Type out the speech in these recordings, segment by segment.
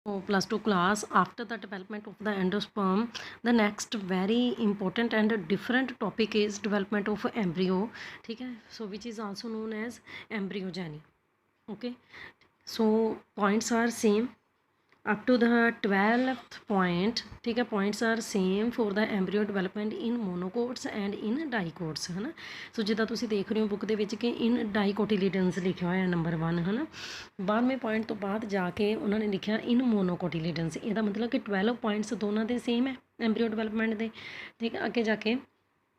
+2 class after the development of the endosperm, the next very important and different topic is development of embryo. ठीक है, so which is also known as embryogeny. Okay, so points are same up to the 12th point. ठीक है, points are same for the embryo development in monocots and in dicots है ना. सो जिदा तुसी देख रहे हो बुक दे विच कि in dicotyledons लिखा होया नंबर 1 है ना. 12वें पॉइंट तो बाद जाके उन्होंने लिखा इन मोनोकोटिलीडनस. ਇਹਦਾ मतलब कि 12 पॉइंट्स दोनों के सेम है एम्ब्रीओ डेवलपमेंट के. ठीक है, अगे जाके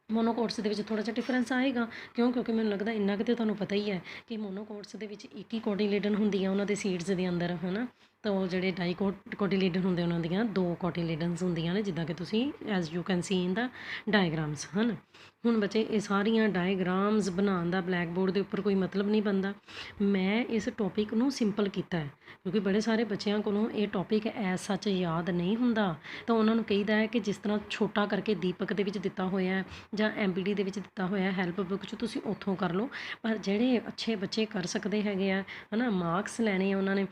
मोनोकोट्स ਦੇ ਵਿੱਚ ਥੋੜਾ ਜਿਹਾ ਡਿਫਰੈਂਸ ਆਏਗਾ. ਕਿਉਂਕਿ ਮੈਨੂੰ ਲੱਗਦਾ ਇੰਨਾ ਕਿ ਤੁਹਾਨੂੰ ਪਤਾ ਹੀ ਹੈ ਕਿ ਮੋਨੋਕੋਟਸ ਦੇ ਵਿੱਚ ਇੱਕ ਹੀ ਕੋਟੀਲੀਡਨ ਹੁੰਦੀ ਆ ਉਹਨਾਂ ਦੇ ਸੀਡਸ ਦੇ ਅੰਦਰ ਹੈ ਨਾ. ਤਾਂ ਉਹ ਜਿਹੜੇ ਕੋਟੀਲੀਡਨ ਹੁੰਦੇ ਉਹਨਾਂ ਦੀਆਂ 2 ਕੋਟੀਲੀਡਨਸ ਹੁੰਦੀਆਂ ਨੇ, ਜਿੱਦਾਂ ਕਿ ਤੁਸੀਂ as you can see in the diagrams ਹਨ. ਹੁਣ ਬੱਚੇ ਇਹ ਸਾਰੀਆਂ ਡਾਇਗਰਾਮਸ ਬਣਾਉਣ ਦਾ ਬਲੈਕ ਬੋਰਡ ਦੇ ਉੱਪਰ ਕੋਈ ਮਤਲਬ ਨਹੀਂ ਬਣਦਾ. ਮੈਂ ਇਸ ਟੌਪਿਕ ਨੂੰ ਸਿੰਪਲ ਕੀਤਾ ਹੈ ਕਿਉਂਕਿ ਬੜੇ ਸਾਰੇ ਬੱਚਿਆਂ ਕੋਲੋਂ ਇਹ ਟੌਪਿਕ ਐਜ਼ ਸੱਚ ਯਾਦ ਨਹੀਂ ਹੁੰਦਾ. ਤਾਂ ਉਹਨਾਂ ਨੂੰ ਕਹੀਦਾ ਹੈ ਕਿ ਜਿਸ ਤਰ੍ਹਾਂ ਛੋਟਾ ਕਰਕੇ ਦੀਪਕ ਦੇ ਵਿੱਚ ਦਿੱਤਾ ਹੋਇਆ ਜਾਂ MPD ਦੇ ਵਿੱਚ ਦਿੱਤਾ ਹੋਇਆ ਹੈਲਪ ਬੁੱਕ 'ਚ ਤੁਸੀਂ ਉੱਥੋਂ ਕਰ ਲਓ. ਪਰ ਜਿਹੜੇ ਅੱਛੇ ਬੱਚੇ ਕਰ ਸਕਦੇ ਹੈਗੇ ਆ ਹੈ ਨਾ, ਮਾਰਕਸ ਲੈਣੇ ਆ ਉਹਨਾਂ ਨੇ,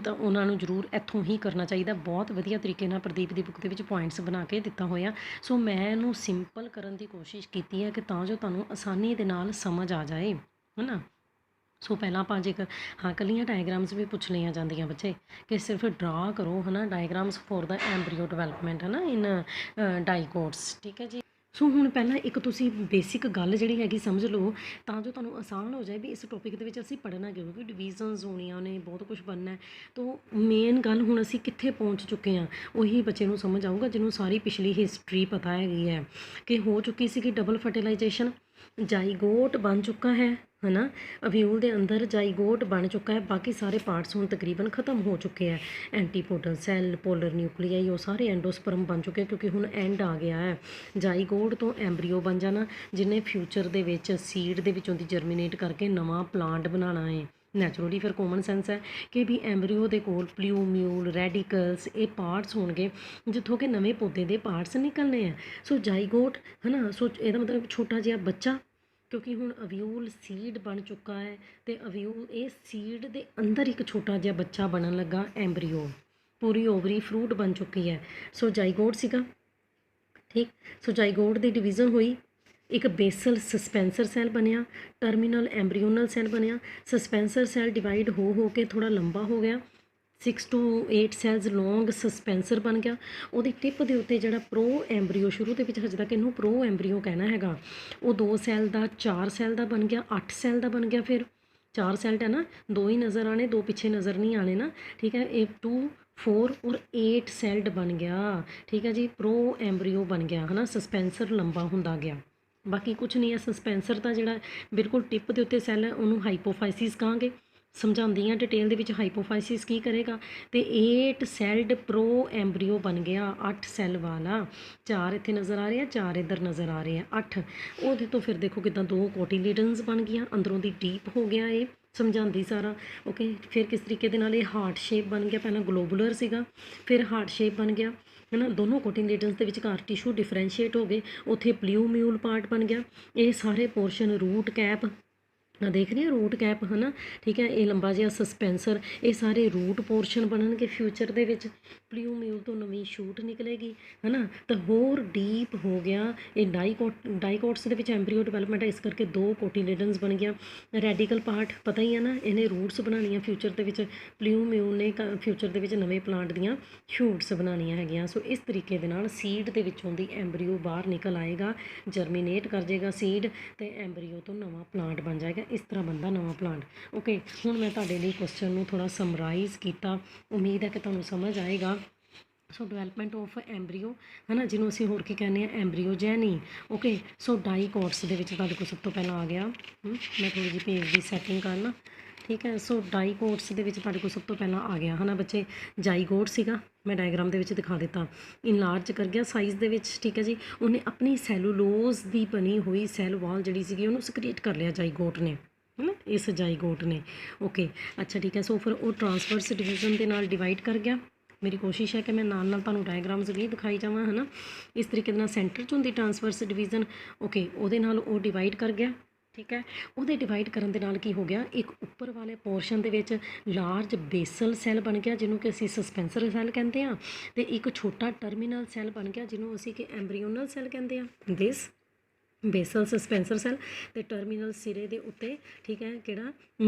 ਤਾਂ ਉਹਨਾਂ ਨੂੰ ਜ਼ਰੂਰ ਇੱਥੋਂ ਹੀ ਕਰਨਾ ਚਾਹੀਦਾ. ਬਹੁਤ ਵਧੀਆ ਤਰੀਕੇ ਨਾਲ ਪ੍ਰਦੀਪ ਦੀ ਬੁੱਕ ਦੇ ਵਿੱਚ ਪੁਆਇੰਟਸ ਬਣਾ ਕੇ ਦਿੱਤਾ ਹੋਇਆ. ਸੋ ਮੈਂ ਇਹਨੂੰ ਸਿੰਪਲ ਕਰਨ ਦੀ ਕੋਸ਼ਿਸ਼ ਕੀਤੀ ਹੈ ਕਿ ਤਾਂ ਜੋ ਤੁਹਾਨੂੰ ਆਸਾਨੀ ਦੇ ਨਾਲ ਸਮਝ ਆ ਜਾਏ ਹੈ ਨਾ. ਸੋ ਪਹਿਲਾਂ ਆਪਾਂ ਜੇਕਰ ਕੱਲੀਆਂ ਡਾਇਗਰਾਮਸ ਵੀ ਪੁੱਛ ਲਈਆਂ ਜਾਂਦੀਆਂ ਬੱਚੇ ਕਿ ਸਿਰਫ ਡਰਾ ਕਰੋ ਹੈ ਨਾ ਡਾਇਗਰਾਮਸ ਫੋਰ ਦਾ ਐਮਬਰੀਓ ਡਿਵੈਲਪਮੈਂਟ ਹੈ ਨਾ ਇਨ ਡਾਈਕੋਟਸ. ਠੀਕ ਹੈ ਜੀ. ਸੋ ਹੁਣ ਪਹਿਲਾਂ ਇੱਕ ਤੁਸੀਂ ਬੇਸਿਕ ਗੱਲ ਜਿਹੜੀ ਹੈਗੀ ਸਮਝ ਲਓ ਤਾਂ ਜੋ ਤੁਹਾਨੂੰ ਆਸਾਨ ਹੋ ਜਾਏ ਵੀ ਇਸ ਟੌਪਿਕ ਦੇ ਵਿੱਚ ਅਸੀਂ ਪੜ੍ਹਨਾ ਕਿਉਂ, ਕਿਉਂਕਿ ਡਿਵੀਜ਼ਨਸ ਹੋਣੀਆਂ ਨੇ, ਬਹੁਤ ਕੁਝ ਬਣਨਾ. ਤਾਂ ਮੇਨ ਗੱਲ ਹੁਣ ਅਸੀਂ ਕਿੱਥੇ ਪਹੁੰਚ ਚੁੱਕੇ ਹਾਂ ਉਹੀ ਬੱਚੇ ਨੂੰ ਸਮਝ ਆਊਗਾ ਜਿਹਨੂੰ ਸਾਰੀ ਪਿਛਲੀ ਹਿਸਟਰੀ ਪਤਾ ਹੈਗੀ ਹੈ ਕਿ ਹੋ ਚੁੱਕੀ ਸੀ ਕਿ ਡਬਲ ਫਰਟੀਲਾਈਜੇਸ਼ਨ, ਜਾਈਗੋਟ ਬਣ ਚੁੱਕਾ ਹੈ ਨਾ, ਅਵਿਊਲ ਦੇ ਅੰਦਰ ਜਾਈਗੋਟ ਬਣ ਚੁੱਕਾ ਹੈ. ਬਾਕੀ ਸਾਰੇ ਪਾਰਟਸ ਹੁਣ ਤਕਰੀਬਨ ਖਤਮ ਹੋ ਚੁੱਕੇ ਹੈ. ਐਂਟੀਪੋਡਲ ਸੈੱਲ, ਪੋਲਰ ਨਿਊਕਲੀਆਈ, ਉਹ ਸਾਰੇ ਐਂਡੋਸਪਰਮ ਬਣ ਚੁੱਕੇ ਕਿਉਂਕਿ ਹੁਣ ਐਂਡ ਆ ਗਿਆ ਹੈ. ਜਾਈਗੋਟ ਤੋਂ ਐਮਬਰੀਓ ਬਣ ਜਾਣਾ ਜਿਹਨੇ ਫਿਊਚਰ ਦੇ ਵਿੱਚ ਸੀਡ ਦੇ ਵਿੱਚੋਂ ਦੀ ਜਰਮੀਨੇਟ ਕਰਕੇ ਨਵਾਂ ਪਲਾਂਟ ਬਣਾਉਣਾ ਹੈ. ਨੈਚੁਰਲੀ ਫਿਰ ਕੋਮਨ ਸੈਂਸ ਹੈ ਕਿ ਵੀ ਐਮਬਰੀਓ ਦੇ ਕੋਲ ਪਲਿਊਮਿਊਲ, ਰੈਡੀਕਲਸ, ਇਹ ਪਾਰਟਸ ਹੋਣਗੇ ਜਿੱਥੋਂ ਕਿ ਨਵੇਂ ਪੌਦੇ ਦੇ ਪਾਰਟਸ ਨਿਕਲਣੇ ਹੈ. ਸੋ ਜਾਈਗੋਟ ਹੈ ਨਾ, ਸੋ ਇਹਦਾ ਮਤਲਬ ਛੋਟਾ ਜਿਹਾ ਬੱਚਾ, ਕਿਉਂਕਿ ਹੁਣ ਅਵਿਊਲ ਸੀਡ ਬਣ ਚੁੱਕਾ ਹੈ ਅਤੇ ਅਵਿਊਲ ਇਹ ਸੀਡ ਦੇ ਅੰਦਰ ਇੱਕ ਛੋਟਾ ਜਿਹਾ ਬੱਚਾ ਬਣਨ ਲੱਗਾ ਐਮਬਰੀਓ. ਪੂਰੀ ਓਵਰੀ ਫਰੂਟ ਬਣ ਚੁੱਕੀ ਹੈ. ਸੋ ਜਾਈਗੋਟ ਸੀਗਾ. ਠੀਕ, ਸੋ ਜਾਈਗੋਟ ਦੀ ਡਿਵੀਜ਼ਨ ਹੋਈ, ਇੱਕ ਬੇਸਲ ਸਸਪੈਂਸਰ ਸੈੱਲ ਬਣਿਆ, ਟਰਮੀਨਲ ਐਮਬਰੀਓਨਲ ਸੈੱਲ ਬਣਿਆ. ਸਸਪੈਂਸਰ ਸੈੱਲ ਡਿਵਾਈਡ ਹੋ ਕੇ ਥੋੜ੍ਹਾ ਲੰਬਾ ਹੋ ਗਿਆ, 6 to 8 ਸੈੱਲਸ ਲੌਂਗ ਸਸਪੈਂਸਰ ਬਣ ਗਿਆ. ਉਹਦੀ ਟਿਪ ਦੇ ਉੱਤੇ ਜਿਹੜਾ ਪ੍ਰੋ ਐਮਬਰੀਓ, ਸ਼ੁਰੂ ਦੇ ਵਿੱਚ ਹਜੇ ਤੱਕ ਇਹਨੂੰ ਪ੍ਰੋ ਐਮਬਰੀਓ ਕਹਿਣਾ ਹੈਗਾ, ਉਹ 2 ਸੈੱਲ ਦਾ 4 ਸੈੱਲ ਦਾ ਬਣ ਗਿਆ, 8 ਸੈੱਲ ਦਾ ਬਣ ਗਿਆ. ਫਿਰ 4 ਸੈੱਲ ਹੈ ਨਾ, 2 ਹੀ ਨਜ਼ਰ ਆਣੇ, 2 ਪਿੱਛੇ ਨਜ਼ਰ ਨਹੀਂ ਆਣੇ ਨਾ. ਠੀਕ ਹੈ, ਇਹ 2 4 ਔਰ 8 ਸੈੱਲਡ ਬਣ ਗਿਆ. ਠੀਕ ਹੈ ਜੀ, ਪ੍ਰੋ ਐਮਬਰੀਓ ਬਣ ਗਿਆ ਹੈ ਨਾ. ਸਸਪੈਂਸਰ ਲੰਬਾ ਹੁੰਦਾ ਗਿਆ. ਬਾਕੀ ਕੁਛ ਨਹੀਂ ਹੈ. ਸਸਪੈਂਸਰ ਦਾ ਜਿਹੜਾ ਬਿਲਕੁਲ ਟਿਪ ਦੇ ਉੱਤੇ ਸੈੱਲ ਹੈ ਉਹਨੂੰ ਹਾਈਪੋਫਾਈਸਿਸ ਕਹਾਂਗੇ. ਸਮਝਾਉਂਦੀ ਹਾਂ ਡਿਟੇਲ ਦੇ ਵਿੱਚ ਹਾਈਪੋਫਾਈਸਿਸ ਕੀ ਕਰੇਗਾ. ਅਤੇ 8 ਸੈੱਲਡ ਪ੍ਰੋ ਐਮਬਰੀਓ ਬਣ ਗਿਆ, 8 ਸੈੱਲ ਵਾਲਾ. 4 ਇੱਥੇ ਨਜ਼ਰ ਆ ਰਹੇ ਆ, 4 ਇੱਧਰ ਨਜ਼ਰ ਆ ਰਹੇ ਆ, 8. ਉਹਦੇ ਤੋਂ ਫਿਰ ਦੇਖੋ ਕਿੱਦਾਂ 2 ਕੋਟੀਲੀਡਨਸ ਬਣ ਗਈਆਂ, ਅੰਦਰੋਂ ਦੀ ਡੀਪ ਹੋ ਗਿਆ. ਇਹ ਸਮਝਾਉਂਦੀ ਸਾਰਾ. ਓਕੇ, ਫਿਰ ਕਿਸ ਤਰੀਕੇ ਦੇ ਨਾਲ ਇਹ ਹਾਰਟ ਸ਼ੇਪ ਬਣ ਗਿਆ. ਪਹਿਲਾਂ ਗਲੋਬੂਲਰ ਸੀਗਾ, ਫਿਰ ਹਾਰਟ ਸ਼ੇਪ ਬਣ ਗਿਆ ਹੈ ਨਾ. ਦੋਨੋਂ ਕੋਟੀਲੀਡਨਸ ਦੇ ਵਿਚਕਾਰ ਟਿਸ਼ੂ ਡਿਫਰੈਂਸ਼ੀਏਟ ਹੋ ਗਏ, ਉੱਥੇ ਪਲਿਊਮਿਊਲ ਪਾਰਟ ਬਣ ਗਿਆ. ਇਹ ਸਾਰੇ ਪੋਰਸ਼ਨ ਰੂਟ ਕੈਪ ਦੇਖ ਰਹੇ ਹੋ, ਰੂਟ ਕੈਪ ਹੈ ਨਾ. ਠੀਕ ਹੈ, ਇਹ ਲੰਬਾ ਜਿਹਾ ਸਸਪੈਂਸਰ, ਇਹ ਸਾਰੇ ਰੂਟ ਪੋਰਸ਼ਨ ਬਣਨਗੇ ਫਿਊਚਰ ਦੇ ਵਿੱਚ. ਪਲਿਊਮਿਊਲ ਤੋਂ ਨਵੀਂ ਸ਼ੂਟ ਨਿਕਲੇਗੀ ਹੈ ਨਾ. ਤਾਂ ਹੋਰ ਡੀਪ ਹੋ ਗਿਆ ਇਹ ਡਾਈਕੋਟਸ ਦੇ ਵਿੱਚ ਐਮਬਰੀਓ ਡਿਵੈਲਪਮੈਂਟ ਹੈ, ਇਸ ਕਰਕੇ 2 ਕੋਟੀਲੀਡਨਸ ਬਣ ਗਿਆ. ਰੈਡੀਕਲ ਪਾਰਟ ਪਤਾ ਹੀ ਹੈ ਨਾ, ਇਹਨੇ ਰੂਟਸ ਬਣਾਉਣੀਆਂ ਫਿਊਚਰ ਦੇ ਵਿੱਚ. ਪਲਿਊਮਿਊਲ ਨੇ ਫਿਊਚਰ ਦੇ ਵਿੱਚ ਨਵੇਂ ਪਲਾਂਟ ਦੀਆਂ ਸ਼ੂਟਸ ਬਣਾਉਣੀਆਂ ਹੈਗੀਆਂ. ਸੋ ਇਸ ਤਰੀਕੇ ਦੇ ਨਾਲ ਸੀਡ ਦੇ ਵਿੱਚੋਂ ਦੀ ਐਮਬਰੀਓ ਬਾਹਰ ਨਿਕਲ ਆਏਗਾ, ਜਰਮੀਨੇਟ ਕਰ ਜਾਏਗਾ ਸੀਡ, ਅਤੇ ਐਮਬਰੀਓ ਤੋਂ ਨਵਾਂ ਪਲਾਂਟ ਬਣ ਜਾਏਗਾ. ਇਸ ਤਰ੍ਹਾਂ ਬਣਦਾ ਨਵਾਂ ਪਲਾਂਟ. ਓਕੇ, ਹੁਣ ਮੈਂ ਤੁਹਾਡੇ ਲਈ ਕੁਐਸਚਨ ਨੂੰ ਥੋੜ੍ਹਾ ਸਮਰਾਈਜ਼ ਕੀਤਾ, ਉਮੀਦ ਹੈ ਕਿ ਤੁਹਾਨੂੰ ਸਮਝ ਆਏਗਾ. ਸੋ ਡਿਵੈਲਪਮੈਂਟ ਆਫ ਐਮਬਰੀਓ ਹੈ ਨਾ, ਜਿਹਨੂੰ ਅਸੀਂ ਹੋਰ ਕੀ ਕਹਿੰਦੇ ਹਾਂ, ਐਮਬਰੀਓਜੈਨੀ. ਓਕੇ, ਸੋ ਡਾਈਕੋਟਸ ਦੇ ਵਿੱਚ ਤੁਹਾਡੇ ਕੋਲ ਸਭ ਤੋਂ ਪਹਿਲਾਂ ਆ ਗਿਆ, ਮੈਂ ਥੋੜ੍ਹੀ ਜਿਹੀ ਪੇਜ ਦੀ ਸੈਟਿੰਗ ਕਰਨਾ. ਠੀਕ ਹੈ, ਸੋ ਡਾਈਕੋਟਸ ਦੇ ਵਿੱਚ ਤੁਹਾਡੇ ਕੋਲ ਸਭ ਤੋਂ ਪਹਿਲਾਂ ਆ ਗਿਆ ਹੈ ਨਾ ਬੱਚੇ, ਜਾਈਗੋਟ ਸੀਗਾ, ਮੈਂ ਡਾਇਗਰਾਮ ਦੇ ਵਿੱਚ ਦਿਖਾ ਦਿੱਤਾ. ਇਨਲਾਰਜ ਕਰ ਗਿਆ ਸਾਈਜ਼ ਦੇ ਵਿੱਚ. ਠੀਕ ਹੈ ਜੀ, ਉਹਨੇ ਆਪਣੀ ਸੈਲੂਲੋਜ਼ ਦੀ ਬਣੀ ਹੋਈ ਸੈੱਲ ਵਾਲ ਜਿਹੜੀ ਸੀਗੀ ਉਹਨੂੰ ਸਕ੍ਰੀਏਟ ਕਰ ਲਿਆ ਜਾਈਗੋਟ ਨੇ ਹੈ ਨਾ, ਇਸ ਜਾਈਗੋਟ ਨੇ. ਓਕੇ, ਅੱਛਾ ਠੀਕ ਹੈ. ਸੋ ਫਿਰ ਉਹ ਟਰਾਂਸਵਰਸ ਡਿਵੀਜ਼ਨ ਦੇ ਨਾਲ ਡਿਵਾਈਡ ਕਰ ਗਿਆ. ਮੇਰੀ ਕੋਸ਼ਿਸ਼ ਹੈ ਕਿ ਮੈਂ ਨਾਲ ਨਾਲ ਤੁਹਾਨੂੰ ਡਾਇਗਰਾਮਸ ਵੀ ਦਿਖਾਈ ਜਾਵਾਂ ਹੈ ਨਾ. ਇਸ ਤਰੀਕੇ ਦੇ ਨਾਲ ਸੈਂਟਰ 'ਚ ਹੁੰਦੀ ਟਰਾਂਸਵਰਸ ਡਿਵੀਜ਼ਨ. ਓਕੇ, ਉਹਦੇ ਨਾਲ ਉਹ ਡਿਵਾਈਡ ਕਰ ਗਿਆ. ਠੀਕ ਹੈ। ਉਹਦੇ ਡਿਵਾਈਡ ਕਰਨ ਦੇ ਨਾਲ ਕੀ ਹੋ ਗਿਆ, ਇੱਕ ਉੱਪਰ ਵਾਲੇ ਪੋਰਸ਼ਨ ਦੇ ਵਿੱਚ ਲਾਰਜ ਬੇਸਲ ਸੈੱਲ ਬਣ ਗਿਆ ਜਿਹਨੂੰ ਕਿ ਅਸੀਂ ਸਸਪੈਂਸਰ ਸੈੱਲ ਕਹਿੰਦੇ ਹਾਂ, ਅਤੇ ਇੱਕ ਛੋਟਾ ਟਰਮੀਨਲ ਸੈੱਲ ਬਣ ਗਿਆ ਜਿਹਨੂੰ ਅਸੀਂ ਕਿ ਐਂਬਰੀਓਨਲ ਸੈੱਲ ਕਹਿੰਦੇ ਹਾਂ। ਦਿਸ ਬੇਸਲ ਸਸਪੈਂਸਰ ਸੈੱਲ ਅਤੇ ਟਰਮੀਨਲ ਸਿਰੇ ਦੇ ਉੱਤੇ ਠੀਕ ਹੈ ਕਿਹੜਾ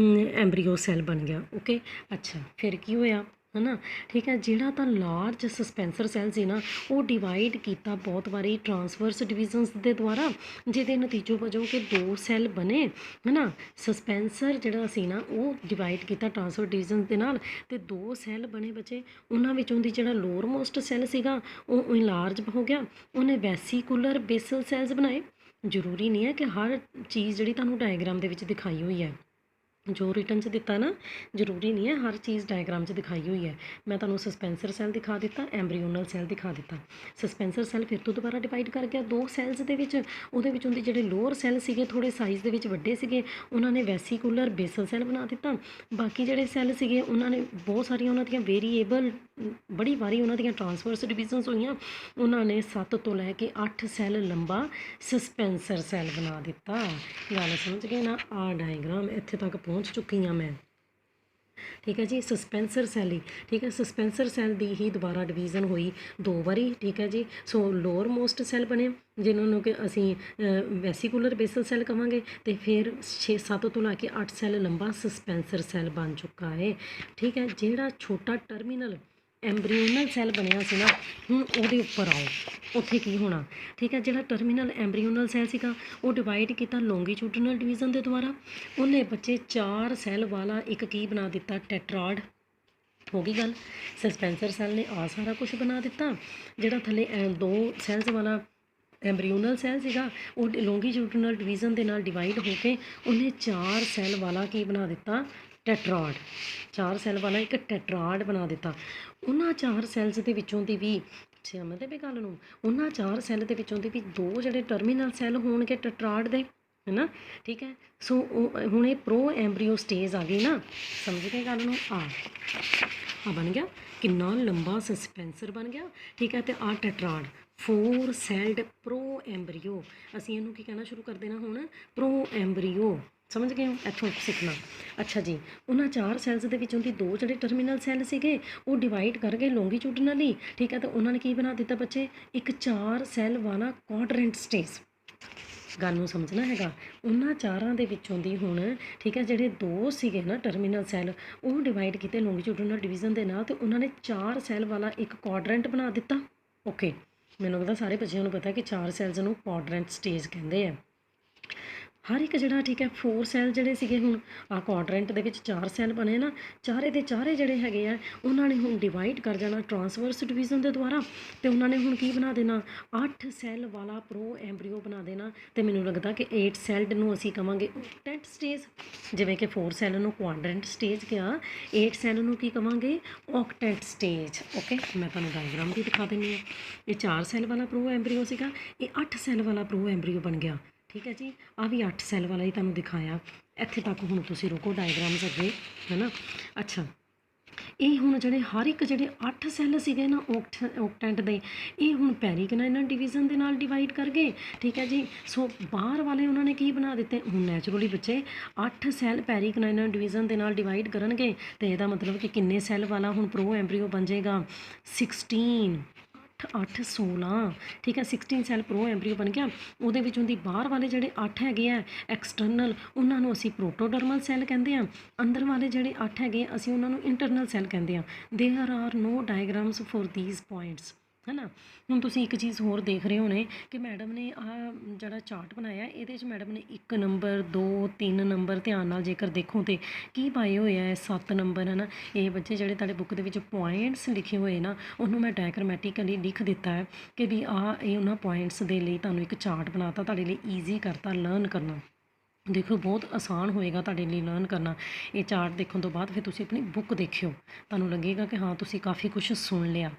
ਐਂਬਰੀਓ ਸੈੱਲ ਬਣ ਗਿਆ। ਓਕੇ, ਅੱਛਾ ਫਿਰ ਕੀ ਹੋਇਆ ਹੈ ਨਾ, ਠੀਕ ਹੈ। ਜਿਹੜਾ ਤਾਂ ਲਾਰਜ ਸਸਪੈਂਸਰ ਸੈੱਲ ਸੀ ਨਾ ਉਹ ਡਿਵਾਈਡ ਕੀਤਾ ਬਹੁਤ ਵਾਰੀ ਟਰਾਂਸਵਰਸ ਡਿਵੀਜ਼ਨਸ ਦੇ ਦੁਆਰਾ, ਜਿਹਦੇ ਨਤੀਜੇ ਵਜੋਂ ਕਿ 2 ਸੈੱਲ ਬਣੇ ਹੈ ਨਾ। ਸਸਪੈਂਸਰ ਜਿਹੜਾ ਸੀ ਨਾ ਉਹ ਡਿਵਾਈਡ ਕੀਤਾ ਟਰਾਂਸਫਰ ਡਿਵੀਜ਼ਨ ਦੇ ਨਾਲ, ਅਤੇ 2 ਸੈੱਲ ਬਣੇ ਬਚੇ। ਉਹਨਾਂ ਵਿੱਚੋਂ ਦੀ ਜਿਹੜਾ ਲੋਅਰ ਮੋਸਟ ਸੈੱਲ ਸੀਗਾ ਉਹ ਇਨਲਾਰਜ ਹੋ ਗਿਆ, ਉਹਨੇ ਵੈਸੀਕੂਲਰ ਬੇਸਲ ਸੈੱਲਸ ਬਣਾਏ। ਜ਼ਰੂਰੀ ਨਹੀਂ ਹੈ ਕਿ ਹਰ ਚੀਜ਼ ਜਿਹੜੀ ਤੁਹਾਨੂੰ ਡਾਇਗਰਾਮ ਦੇ ਵਿੱਚ ਦਿਖਾਈ ਹੋਈ ਹੈ, ਜੋ ਰਿਟਨ 'ਚ ਦਿੱਤਾ ਨਾ, ਜ਼ਰੂਰੀ ਨਹੀਂ ਹੈ ਹਰ ਚੀਜ਼ ਡਾਇਗਰਾਮ 'ਚ ਦਿਖਾਈ ਹੋਈ ਹੈ। ਮੈਂ ਤੁਹਾਨੂੰ ਸਸਪੈਂਸਰ ਸੈੱਲ ਦਿਖਾ ਦਿੱਤਾ, ਐਂਬਰੀਓਨਲ ਸੈੱਲ ਦਿਖਾ ਦਿੱਤਾ। ਸਸਪੈਂਸਰ ਸੈੱਲ ਫਿਰ ਤੋਂ ਦੁਬਾਰਾ ਡਿਵਾਈਡ ਕਰ ਗਿਆ 2 ਸੈੱਲਸ ਦੇ ਵਿੱਚ। ਉਹਦੇ ਵਿੱਚੋਂ ਦੀ ਜਿਹੜੇ ਲੋਅਰ ਸੈੱਲ ਸੀਗੇ ਥੋੜ੍ਹੇ ਸਾਈਜ਼ ਦੇ ਵਿੱਚ ਵੱਡੇ ਸੀਗੇ, ਉਹਨਾਂ ਨੇ ਵੈਸੀਕੂਲਰ ਬੇਸਲ ਸੈੱਲ ਬਣਾ ਦਿੱਤਾ। ਬਾਕੀ ਜਿਹੜੇ ਸੈੱਲ ਸੀਗੇ ਉਹਨਾਂ ਨੇ ਬਹੁਤ ਸਾਰੀਆਂ ਉਹਨਾਂ ਦੀਆਂ ਵੇਰੀਏਬਲ ਬੜੀ ਵਾਰੀ ਉਹਨਾਂ ਦੀਆਂ ਟਰਾਂਸਵਰਸ ਡਿਵੀਜ਼ਨਸ ਹੋਈਆਂ। ਉਹਨਾਂ ਨੇ 7 ਤੋਂ ਲੈ ਕੇ 8 ਸੈੱਲ ਲੰਬਾ ਸਸਪੈਂਸਰ ਸੈੱਲ ਬਣਾ ਦਿੱਤਾ। ਗੱਲ ਸਮਝ ਗਏ ਨਾ, ਆਹ ਡਾਇਗਰਾਮ ਇੱਥੇ ਤੱਕ ਪਹੁੰਚ ਚੁੱਕੀ ਹਾਂ ਮੈਂ, ਠੀਕ ਹੈ ਜੀ। ਸਸਪੈਂਸਰ ਸੈੱਲ ਹੀ ਠੀਕ ਹੈ, ਸਸਪੈਂਸਰ ਸੈੱਲ ਦੀ ਹੀ ਦੁਬਾਰਾ ਡਿਵੀਜ਼ਨ ਹੋਈ 2 ਵਾਰੀ, ਠੀਕ ਹੈ ਜੀ। ਸੋ ਲੋਅਰ ਮੋਸਟ ਸੈੱਲ ਬਣੇ ਜਿਹਨਾਂ ਨੂੰ ਕਿ ਅਸੀਂ ਵੈਸੀਕੂਲਰ ਬੇਸਲ ਸੈੱਲ ਕਹਾਂਗੇ, ਅਤੇ ਫਿਰ 6-7 ਤੋਂ ਲੈ ਕੇ 8 ਸੈੱਲ ਲੰਬਾ ਸਸਪੈਂਸਰ ਸੈੱਲ ਬਣ ਚੁੱਕਾ ਹੈ, ਠੀਕ ਹੈ। ਜਿਹੜਾ ਛੋਟਾ ਟਰਮੀਨਲ ਐਂਬਰੀਓਨਲ ਸੈੱਲ ਬਣਿਆ ਸੀ ਨਾ, ਹੁਣ ਉਹਦੇ ਉੱਪਰ ਆਓ, ਉੱਥੇ ਕੀ ਹੋਣਾ, ਠੀਕ ਹੈ। ਜਿਹੜਾ ਟਰਮੀਨਲ ਐਂਬਰੀਓਨਲ ਸੈੱਲ ਸੀਗਾ ਉਹ ਡਿਵਾਈਡ ਕੀਤਾ ਲੋਂਗੀਚੂਡਨਲ ਡਿਵੀਜ਼ਨ ਦੇ ਦੁਆਰਾ। ਉਹਨੇ ਬੱਚੇ 4 ਸੈੱਲ ਵਾਲਾ ਇੱਕ ਕੀ ਬਣਾ ਦਿੱਤਾ, ਟੈਟਰਾਡ। ਹੋ ਗਈ ਗੱਲ। ਸਸਪੈਂਸਰ ਸੈੱਲ ਨੇ ਆ ਸਾਰਾ ਕੁਝ ਬਣਾ ਦਿੱਤਾ। ਜਿਹੜਾ ਥੱਲੇ 2 ਸੈੱਲਸ ਵਾਲਾ ਐਂਬਰੀਓਨਲ ਸੈੱਲ ਸੀਗਾ ਉਹ ਲੋਂਗੀਚੂਡਨਲ ਡਿਵੀਜ਼ਨ ਦੇ ਨਾਲ ਡਿਵਾਈਡ ਹੋ ਕੇ ਉਹਨੇ 4 ਸੈੱਲ ਵਾਲਾ ਕੀ ਬਣਾ ਦਿੱਤਾ, ਟੈਟਰਾਡ। 4 ਸੈੱਲ ਵਾਲਾ ਇੱਕ ਟੈਟਰਾਡ ਬਣਾ ਦਿੱਤਾ। ਉਹਨਾਂ 4 ਸੈੱਲਸ ਦੇ ਵਿੱਚੋਂ ਦੀ ਵੀ ਸਮਝਦੇ ਵੀ ਗੱਲ ਨੂੰ, ਉਹਨਾਂ 4 ਸੈੱਲ ਦੇ ਵਿੱਚੋਂ ਦੀ ਵੀ 2 ਜਿਹੜੇ ਟਰਮੀਨਲ ਸੈੱਲ ਹੋਣਗੇ ਟੈਟਰਾਡ ਦੇ, ਹੈ ਨਾ, ਠੀਕ ਹੈ। ਸੋ ਉਹ ਹੁਣ ਇਹ ਪ੍ਰੋ ਐਂਬਰੀਓ ਸਟੇਜ ਆ ਗਈ ਨਾ, ਸਮਝ ਗਏ ਗੱਲ ਨੂੰ। ਆ ਬਣ ਗਿਆ ਕਿੰਨਾ ਲੰਬਾ ਸਸਪੈਂਸਰ ਬਣ ਗਿਆ, ਠੀਕ ਹੈ। ਅਤੇ ਆਹ ਟੈਟਰਾਡ 4 ਸੈਲਡ ਪ੍ਰੋ ਐਂਬਰੀਓ, ਅਸੀਂ ਇਹਨੂੰ ਕੀ ਕਹਿਣਾ ਸ਼ੁਰੂ ਕਰ ਦੇਣਾ ਹੁਣ, ਪ੍ਰੋ ਐਂਬਰੀਓ। ਸਮਝ ਗਏ ਹੋ, ਇੱਥੋਂ ਸਿੱਖਣਾ। ਅੱਛਾ ਜੀ, ਉਹਨਾਂ 4 ਸੈੱਲਸ ਦੇ ਵਿੱਚੋਂ ਦੀ 2 ਜਿਹੜੇ ਟਰਮੀਨਲ ਸੈੱਲ ਸੀਗੇ ਉਹ ਡਿਵਾਈਡ ਕਰ ਗਏ ਲੋਂਗੀਚੂਡਨਲੀ, ਠੀਕ ਹੈ। ਅਤੇ ਉਹਨਾਂ ਨੇ ਕੀ ਬਣਾ ਦਿੱਤਾ ਬੱਚੇ, ਇੱਕ 4 ਸੈੱਲ ਵਾਲਾ ਕੁਆਡਰੈਂਟ ਸਟੇਜ। ਗੱਲ ਨੂੰ ਸਮਝਣਾ ਹੈਗਾ। ਉਹਨਾਂ 4 ਦੇ ਵਿੱਚੋਂ ਦੀ ਹੁਣ ਠੀਕ ਹੈ ਜਿਹੜੇ 2 ਸੀਗੇ ਨਾ ਟਰਮੀਨਲ ਸੈੱਲ ਉਹ ਡਿਵਾਈਡ ਕੀਤੇ ਲੋਂਗੀਚੂਡਨਲ ਡਿਵੀਜ਼ਨ ਦੇ ਨਾਲ, ਅਤੇ ਉਹਨਾਂ ਨੇ 4 ਸੈੱਲ ਵਾਲਾ ਇੱਕ ਕੁਆਡਰੈਂਟ ਬਣਾ ਦਿੱਤਾ। ਓਕੇ, ਮੈਨੂੰ ਲੱਗਦਾ ਸਾਰੇ ਬੱਚਿਆਂ ਨੂੰ ਪਤਾ ਕਿ 4 ਸੈੱਲਸ ਨੂੰ ਕੁਆਡਰੈਂਟ ਸਟੇਜ ਕਹਿੰਦੇ ਆ। ਹਰ ਇੱਕ ਜਿਹੜਾ ਠੀਕ ਹੈ 4 ਸੈੱਲ ਜਿਹੜੇ ਸੀਗੇ, ਹੁਣ ਆਹ ਕੁਆਡਰੈਂਟ ਦੇ ਵਿੱਚ 4 ਸੈੱਲ ਬਣੇ ਨਾ, ਚਾਰੇ ਦੇ ਚਾਰੇ ਜਿਹੜੇ ਹੈਗੇ ਆ ਉਹਨਾਂ ਨੇ ਹੁਣ ਡਿਵਾਈਡ ਕਰ ਜਾਣਾ ਟਰਾਂਸਵਰਸ ਡਿਵੀਜ਼ਨ ਦੇ ਦੁਆਰਾ, ਅਤੇ ਉਹਨਾਂ ਨੇ ਹੁਣ ਕੀ ਬਣਾ ਦੇਣਾ, 8 ਸੈੱਲ ਵਾਲਾ ਪ੍ਰੋ ਐਂਬਰੀਓ ਬਣਾ ਦੇਣਾ। ਅਤੇ ਮੈਨੂੰ ਲੱਗਦਾ ਕਿ 8 ਸੈੱਲਡ ਨੂੰ ਅਸੀਂ ਕਹਾਂਗੇ ਓਕਟੈਂਟ ਸਟੇਜ। ਜਿਵੇਂ ਕਿ 4 ਸੈੱਲ ਨੂੰ ਕੁਆਡਰੈਂਟ ਸਟੇਜ ਕਿਹਾ, 8 ਸੈੱਲ ਨੂੰ ਕੀ ਕਹਾਂਗੇ, ਓਕਟੈਂਟ ਸਟੇਜ। ਓਕੇ, ਮੈਂ ਤੁਹਾਨੂੰ ਡਾਇਗਰਾਮ ਵੀ ਦਿਖਾ ਦਿੰਦੀ ਹਾਂ। ਇਹ 4 ਸੈੱਲ ਵਾਲਾ ਪ੍ਰੋ ਐਂਬਰੀਓ ਸੀਗਾ, ਇਹ 8 ਸੈੱਲ ਵਾਲਾ ਪ੍ਰੋ ਐਂਬਰੀਓ ਬਣ ਗਿਆ, ਠੀਕ ਹੈ ਜੀ। ਆਹ ਵੀ 8 ਸੈੱਲ ਵਾਲਾ ਹੀ ਤੁਹਾਨੂੰ ਦਿਖਾਇਆ। ਇੱਥੇ ਤੱਕ ਹੁਣ ਤੁਸੀਂ ਰੁਕੋ ਡਾਇਗਰਾਮਸ ਅੱਗੇ, ਹੈ ਨਾ। ਅੱਛਾ, ਇਹ ਹੁਣ ਜਿਹੜੇ ਹਰ ਇੱਕ ਜਿਹੜੇ 8 ਸੈੱਲ ਸੀਗੇ ਨਾ ਓਕਟੈਂਟ ਦੇ, ਇਹ ਹੁਣ ਪੈਰੀਕਨਾਈਨਲ ਡਿਵੀਜ਼ਨ ਦੇ ਨਾਲ ਡਿਵਾਈਡ ਕਰ ਗਏ, ਠੀਕ ਹੈ ਜੀ। ਸੋ ਬਾਹਰ ਵਾਲੇ ਉਹਨਾਂ ਨੇ ਕੀ ਬਣਾ ਦਿੱਤੇ, ਹੁਣ ਨੈਚੁਰਲੀ ਬੱਚੇ 8 ਸੈੱਲ ਪੈਰੀਕਨਾਈਨਲ ਡਿਵੀਜ਼ਨ ਦੇ ਨਾਲ ਡਿਵਾਈਡ ਕਰਨਗੇ, ਅਤੇ ਇਹਦਾ ਮਤਲਬ ਕਿ ਕਿੰਨੇ ਸੈੱਲ ਵਾਲਾ ਹੁਣ ਪ੍ਰੋ ਐਂਬਰੀਓ ਬਣ ਜਾਏਗਾ, 16। 8 16, ਠੀਕ ਹੈ। 16 ਸੈੱਲ ਪ੍ਰੋ ਐਂਬਰੀਓ ਬਣ ਗਿਆ। ਉਹਦੇ ਵਿੱਚੋਂ ਦੀ ਬਾਹਰ ਵਾਲੇ ਜਿਹੜੇ 8 ਹੈਗੇ ਆ ਐਕਸਟਰਨਲ, ਉਹਨਾਂ ਨੂੰ ਅਸੀਂ ਪ੍ਰੋਟੋਡਰਮਲ ਸੈੱਲ ਕਹਿੰਦੇ ਹਾਂ। ਅੰਦਰ ਵਾਲੇ ਜਿਹੜੇ 8 ਹੈਗੇ ਅਸੀਂ ਉਹਨਾਂ ਨੂੰ ਇੰਟਰਨਲ ਸੈੱਲ ਕਹਿੰਦੇ ਹਾਂ। There are no diagrams for these points, ਹੈ ਨਾ। ਹੁਣ ਤੁਸੀਂ ਇੱਕ ਚੀਜ਼ ਹੋਰ ਦੇਖ ਰਹੇ ਹੋਣੇ ਕਿ ਮੈਡਮ ਨੇ ਆਹ ਜਿਹੜਾ ਚਾਰਟ ਬਣਾਇਆ ਇਹਦੇ 'ਚ ਮੈਡਮ ਨੇ 1 ਨੰਬਰ 2 3 ਨੰਬਰ, ਧਿਆਨ ਨਾਲ ਜੇਕਰ ਦੇਖੋ ਤਾਂ ਕੀ ਪਾਏ ਹੋਏ ਆ, 7 ਨੰਬਰ, ਹੈ ਨਾ। ਇਹ ਬੱਚੇ ਜਿਹੜੇ ਤੁਹਾਡੇ ਬੁੱਕ ਦੇ ਵਿੱਚ ਪੁਆਇੰਟਸ ਲਿਖੇ ਹੋਏ ਨਾ, ਉਹਨੂੰ ਮੈਂ ਡਾਇਗਰਾਮੈਟਿਕਲੀ ਲਿਖ ਦਿੱਤਾ ਹੈ ਕਿ ਵੀ ਇਹ ਉਹਨਾਂ ਪੁਆਇੰਟਸ ਦੇ ਲਈ ਤੁਹਾਨੂੰ ਇੱਕ ਚਾਰਟ ਬਣਾਤਾ, ਤੁਹਾਡੇ ਲਈ ਈਜ਼ੀ ਕਰਤਾ ਲਰਨ ਕਰਨਾ। ਦੇਖੋ ਬਹੁਤ ਆਸਾਨ ਹੋਏਗਾ ਤੁਹਾਡੇ ਲਈ ਲਰਨ ਕਰਨਾ। ਇਹ ਚਾਰਟ ਦੇਖਣ ਤੋਂ ਬਾਅਦ ਫਿਰ ਤੁਸੀਂ ਆਪਣੀ ਬੁੱਕ ਦੇਖਿਓ, ਤੁਹਾਨੂੰ ਲੱਗੇਗਾ ਕਿ ਹਾਂ ਤੁਸੀਂ ਕਾਫੀ ਕੁਛ ਸੁਣ ਲਿਆ।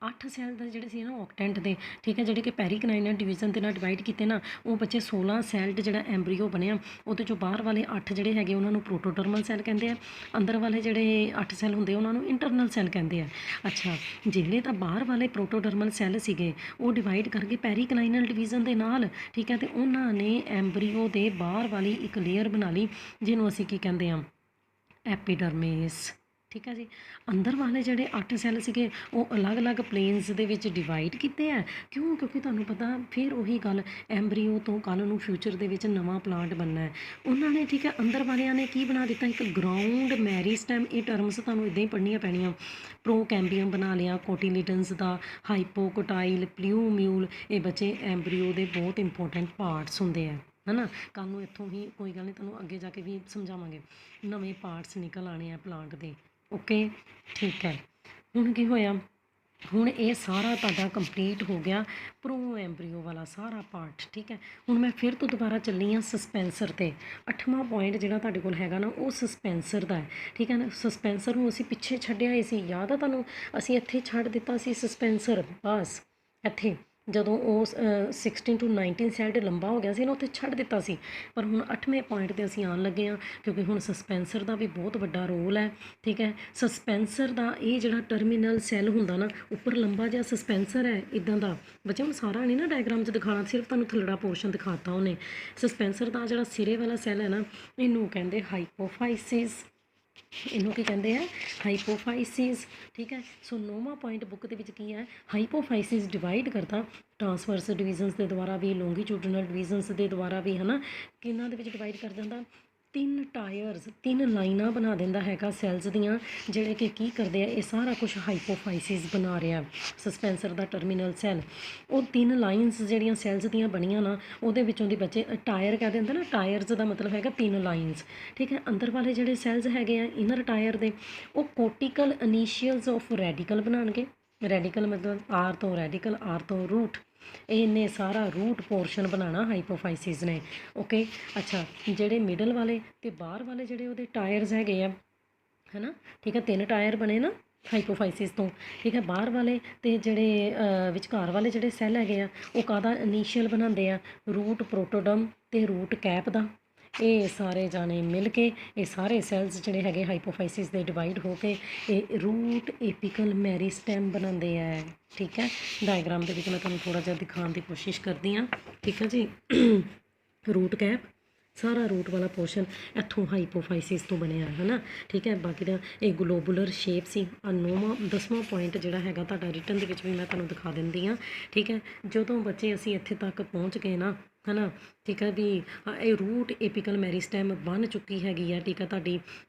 8 ਸੈੱਲ ਦੇ ਜਿਹੜੇ ਸੀ ਨਾ ਓਕਟੈਂਟ ਦੇ, ਠੀਕ ਹੈ, ਜਿਹੜੇ ਕਿ ਪੈਰੀਕਨਾਈਨਲ ਡਿਵੀਜ਼ਨ ਦੇ ਨਾਲ ਡਿਵਾਈਡ ਕੀਤੇ ਨਾ, ਉਹ ਬੱਚੇ 16 ਸੈੱਲਡ ਜਿਹੜਾ ਐਂਬਰੀਓ ਬਣਿਆ। ਉਹਦੇ 'ਚੋਂ ਬਾਹਰ ਵਾਲੇ 8 ਜਿਹੜੇ ਹੈਗੇ ਉਹਨਾਂ ਨੂੰ ਪ੍ਰੋਟੋਡਰਮਲ ਸੈੱਲ ਕਹਿੰਦੇ ਆ, ਅੰਦਰ ਵਾਲੇ ਜਿਹੜੇ 8 ਸੈੱਲ ਹੁੰਦੇ ਉਹਨਾਂ ਨੂੰ ਇੰਟਰਨਲ ਸੈੱਲ ਕਹਿੰਦੇ ਆ। ਅੱਛਾ, ਜਿਹੜੇ ਤਾਂ ਬਾਹਰ ਵਾਲੇ ਪ੍ਰੋਟੋਡਰਮਲ ਸੈੱਲ ਸੀਗੇ ਉਹ ਡਿਵਾਈਡ ਕਰਕੇ ਪੈਰੀਕਨਾਈਨਲ ਡਿਵੀਜ਼ਨ ਦੇ ਨਾਲ, ਠੀਕ ਹੈ, ਅਤੇ ਉਹਨਾਂ ਨੇ ਐਂਬਰੀਓ ਦੇ ਬਾਹਰ ਵਾਲੀ ਲਈ ਇੱਕ ਲੇਅਰ ਬਣਾ ਲਈ ਜਿਹਨੂੰ ਅਸੀਂ ਕੀ ਕਹਿੰਦੇ ਹਾਂ, ਐਪੀਡਰਮਿਸ। ਠੀਕ ਹੈ ਜੀ। ਅੰਦਰ ਵਾਲੇ ਜਿਹੜੇ 8 ਸੈੱਲ ਸੀਗੇ ਉਹ ਅਲੱਗ-ਅਲੱਗ ਪਲੇਨਸ ਦੇ ਵਿੱਚ ਡਿਵਾਈਡ ਕੀਤੇ ਆ। ਕਿਉਂ? ਕਿਉਂਕਿ ਤੁਹਾਨੂੰ ਪਤਾ ਫਿਰ ਉਹੀ ਗੱਲ, ਐਂਬਰੀਓ ਤੋਂ ਕੱਲ੍ਹ ਨੂੰ ਫਿਊਚਰ ਦੇ ਵਿੱਚ ਨਵਾਂ ਪਲਾਂਟ ਬਣਨਾ ਹੈ। ਉਹਨਾਂ ਨੇ ਠੀਕ ਹੈ ਅੰਦਰ ਵਾਲਿਆਂ ਨੇ ਕੀ ਬਣਾ ਦਿੱਤਾ, ਇੱਕ ਗਰਾਊਂਡ ਮੈਰੀਸਟੈਮ। ਇਹ ਟਰਮਸ ਤੁਹਾਨੂੰ ਇੱਦਾਂ ਹੀ ਪੜ੍ਹਨੀਆਂ ਪੈਣੀਆਂ। ਪ੍ਰੋਕੈਂਬੀਅਮ ਬਣਾ ਲਿਆ ਕੋਟੀਲੀਡਨਸ ਦਾ, ਹਾਈਪੋਕੋਟਾਈਲ, ਪਲਿਊਮਿਊਲ। ਇਹ ਬੱਚੇ ਐਂਬਰੀਓ ਦੇ ਬਹੁਤ ਇੰਪੋਰਟੈਂਟ ਪਾਰਟਸ ਹੁੰਦੇ ਆ, ਹੈ ਨਾ। ਕੱਲ੍ਹ ਨੂੰ ਇੱਥੋਂ ਹੀ ਕੋਈ ਗੱਲ ਨਹੀਂ, ਤੁਹਾਨੂੰ ਅੱਗੇ ਜਾ ਕੇ ਵੀ ਸਮਝਾਵਾਂਗੇ, ਨਵੇਂ ਪਾਰਟਸ ਨਿਕਲ ਆਉਣੇ ਆ ਪਲਾਂਟ ਦੇ। ਓਕੇ, ਠੀਕ ਹੈ। ਹੁਣ ਕੀ ਹੋਇਆ, ਹੁਣ ਇਹ ਸਾਰਾ ਤੁਹਾਡਾ ਕੰਪਲੀਟ ਹੋ ਗਿਆ ਪ੍ਰੋ ਐਂਬਰੀਓ ਵਾਲਾ ਸਾਰਾ ਪਾਰਟ। ਠੀਕ ਹੈ। ਹੁਣ ਮੈਂ ਫਿਰ ਤੋਂ ਦੁਬਾਰਾ ਚੱਲੀ ਹਾਂ ਸਸਪੈਂਸਰ 'ਤੇ। 8ਵਾਂ ਪੁਆਇੰਟ ਜਿਹੜਾ ਤੁਹਾਡੇ ਕੋਲ ਹੈਗਾ ਨਾ, ਉਹ ਸਸਪੈਂਸਰ ਦਾ ਹੈ। ਠੀਕ ਹੈ ਨਾ। ਸਸਪੈਂਸਰ ਨੂੰ ਅਸੀਂ ਪਿੱਛੇ ਛੱਡਿਆ ਹੋਏ ਸੀ, ਯਾਦ ਆ ਤੁਹਾਨੂੰ? ਅਸੀਂ ਇੱਥੇ ਛੱਡ ਦਿੱਤਾ ਸੀ ਸਸਪੈਂਸਰ, ਬਸ ਇੱਥੇ ਜਦੋਂ ਉਹ 16 to 19 ਸੈੱਡ ਲੰਬਾ ਹੋ ਗਿਆ ਸੀ ਨਾ, ਉੱਥੇ ਛੱਡ ਦਿੱਤਾ ਸੀ। ਪਰ ਹੁਣ 8ਵੇਂ ਪੁਆਇੰਟ 'ਤੇ ਅਸੀਂ ਆਉਣ ਲੱਗੇ ਹਾਂ, ਕਿਉਂਕਿ ਹੁਣ ਸਸਪੈਂਸਰ ਦਾ ਵੀ ਬਹੁਤ ਵੱਡਾ ਰੋਲ ਹੈ। ਠੀਕ ਹੈ। ਸਸਪੈਂਸਰ ਦਾ ਇਹ ਜਿਹੜਾ ਟਰਮੀਨਲ ਸੈੱਲ ਹੁੰਦਾ ਨਾ, ਉੱਪਰ ਲੰਬਾ ਜਿਹਾ ਸਸਪੈਂਸਰ ਹੈ ਇੱਦਾਂ ਦਾ। ਬੱਚਿਆਂ ਨੂੰ ਸਾਰਾ ਨਹੀਂ ਨਾ ਡਾਇਗਰਾਮ 'ਚ ਦਿਖਾਉਣਾ, ਸਿਰਫ ਤੁਹਾਨੂੰ ਥੱਲੜਾ ਪੋਰਸ਼ਨ ਦਿਖਾਤਾ ਉਹਨੇ। ਸਸਪੈਂਸਰ ਦਾ ਜਿਹੜਾ ਸਿਰੇ ਵਾਲਾ ਸੈੱਲ ਹੈ ਨਾ, ਇਹਨੂੰ ਕਹਿੰਦੇ ਹਾਈਪੋਫਾਈਸਿਸ। ਇਹਨੂੰ ਕੀ ਕਹਿੰਦੇ ਆ, ਹਾਈਪੋਫਾਈਸਿਸ। ਠੀਕ ਹੈ। ਸੋ 9ਵਾਂ ਪੁਆਇੰਟ ਬੁੱਕ ਦੇ ਵਿੱਚ ਕੀ ਹੈ, ਹਾਈਪੋਫਾਈਸਿਸ ਡਿਵਾਈਡ ਕਰਦਾ ਟਰਾਂਸਵਰਸ ਡਿਵੀਜ਼ਨਸ ਦੇ ਦੁਆਰਾ ਵੀ, ਲੋਂਗੀਟਿਊਡਨਲ ਡਿਵੀਜ਼ਨਸ ਦੇ ਦੁਆਰਾ ਵੀ, ਹੈ ਨਾ। ਕਿਹਨਾਂ ਦੇ ਵਿੱਚ ਡਿਵਾਈਡ ਕਰ ਜਾਂਦਾ, 3 ਟਾਇਰਸ, 3 ਲਾਈਨਾਂ ਬਣਾ ਦਿੰਦਾ ਹੈਗਾ ਸੈੱਲਸ ਦੀਆਂ, ਜਿਹੜੇ ਕਿ ਕੀ ਕਰਦੇ ਆ, ਇਹ ਸਾਰਾ ਕੁਛ ਹਾਈਪੋਫਾਈਸਿਸ ਬਣਾ ਰਿਹਾ ਸਸਪੈਂਸਰ ਦਾ ਟਰਮੀਨਲ ਸੈੱਲ। ਉਹ 3 ਲਾਈਨਸ ਜਿਹੜੀਆਂ ਸੈੱਲਸ ਦੀਆਂ ਬਣੀਆਂ ਨਾ, ਉਹਦੇ ਵਿੱਚੋਂ ਦੀ ਬੱਚੇ ਟਾਇਰ ਕਹਿ ਦਿੰਦੇ ਨਾ, ਟਾਇਰਸ ਦਾ ਮਤਲਬ ਹੈਗਾ 3 ਲਾਈਨਸ। ਠੀਕ ਹੈ। ਅੰਦਰ ਵਾਲੇ ਜਿਹੜੇ ਸੈੱਲਸ ਹੈਗੇ ਆ ਇਨਰ ਟਾਇਰ ਦੇ, ਉਹ ਕੋਟੀਕਲ ਇਨੀਸ਼ੀਅਲਸ ਆਫ ਰੈਡੀਕਲ ਬਣਾਉਣਗੇ। ਰੈਡੀਕਲ ਮਤਲਬ ਆਰ ਤੋਂ ਰੈਡੀਕਲ, ਆਰ ਤੋਂ ਰੂਟ। ਇਹਨੇ ਸਾਰਾ ਰੂਟ ਪੋਰਸ਼ਨ ਬਣਾਉਣਾ ਹਾਈਪੋਫਾਈਸਿਸ ਨੇ। ਓਕੇ, ਅੱਛਾ। ਜਿਹੜੇ ਮਿਡਲ ਵਾਲੇ ਅਤੇ ਬਾਹਰ ਵਾਲੇ ਜਿਹੜੇ ਉਹਦੇ ਟਾਇਰਸ ਹੈਗੇ ਆ, ਹੈ ਨਾ। ਠੀਕ ਹੈ। 3 ਟਾਇਰ ਬਣੇ ਨਾ ਹਾਈਪੋਫਾਈਸਿਸ ਤੋਂ। ਠੀਕ ਹੈ। ਬਾਹਰ ਵਾਲੇ ਅਤੇ ਜਿਹੜੇ ਵਿਚਕਾਰ ਵਾਲੇ ਜਿਹੜੇ ਸੈੱਲ ਹੈਗੇ ਆ, ਉਹ ਕਾਹਦਾ ਇਨੀਸ਼ੀਅਲ ਬਣਾਉਂਦੇ ਆ, ਰੂਟ ਪ੍ਰੋਟੋਡਮ ਅਤੇ ਰੂਟ ਕੈਪ ਦਾ। ਇਹ ਸਾਰੇ ਜਾਣੇ ਮਿਲ ਕੇ ਇਹ ਸਾਰੇ ਸੈੱਲਸ ਜਿਹੜੇ ਹੈਗੇ ਹਾਈਪੋਫਾਈਸਿਸ ਦੇ ਡਿਵਾਈਡ ਹੋ ਕੇ ਇਹ ਰੂਟ ਏਪੀਕਲ ਮੈਰੀਸਟੈਮ ਬਣਾਉਂਦੇ ਹੈ। ਠੀਕ ਹੈ। ਡਾਇਗਰਾਮ ਦੇ ਵਿੱਚ ਮੈਂ ਤੁਹਾਨੂੰ ਥੋੜ੍ਹਾ ਜਿਹਾ ਦਿਖਾਉਣ ਦੀ ਕੋਸ਼ਿਸ਼ ਕਰਦੀ ਹਾਂ। ਠੀਕ ਹੈ ਜੀ। ਰੂਟ ਕੈਪ, ਸਾਰਾ ਰੂਟ ਵਾਲਾ ਪੋਰਸ਼ਨ ਇੱਥੋਂ ਹਾਈਪੋਫਾਈਸਿਸ ਤੋਂ ਬਣਿਆ, ਹੈ ਨਾ। ਠੀਕ ਹੈ। ਬਾਕੀ ਦਾ ਇਹ ਗਲੋਬੂਲਰ ਸ਼ੇਪ ਸੀ। 10ਵਾਂ ਪੁਆਇੰਟ ਜਿਹੜਾ ਹੈਗਾ ਤੁਹਾਡਾ ਰਿਟਨ ਦੇ ਵਿੱਚ ਵੀ ਮੈਂ ਤੁਹਾਨੂੰ ਦਿਖਾ ਦਿੰਦੀ ਹਾਂ। ਠੀਕ ਹੈ। ਜਦੋਂ ਬੱਚੇ ਅਸੀਂ ਇੱਥੇ ਤੱਕ ਪਹੁੰਚ ਗਏ ਨਾ, ਹੈ ਨਾ। ਠੀਕ ਹੈ ਵੀ ਇਹ ਰੂਟ ਏਪੀਕਲ ਮੈਰੀਸਟੈਮ ਬਣ ਚੁੱਕੀ ਹੈਗੀ ਆ। ਠੀਕ ਹੈ। ਤੁਹਾਡੀ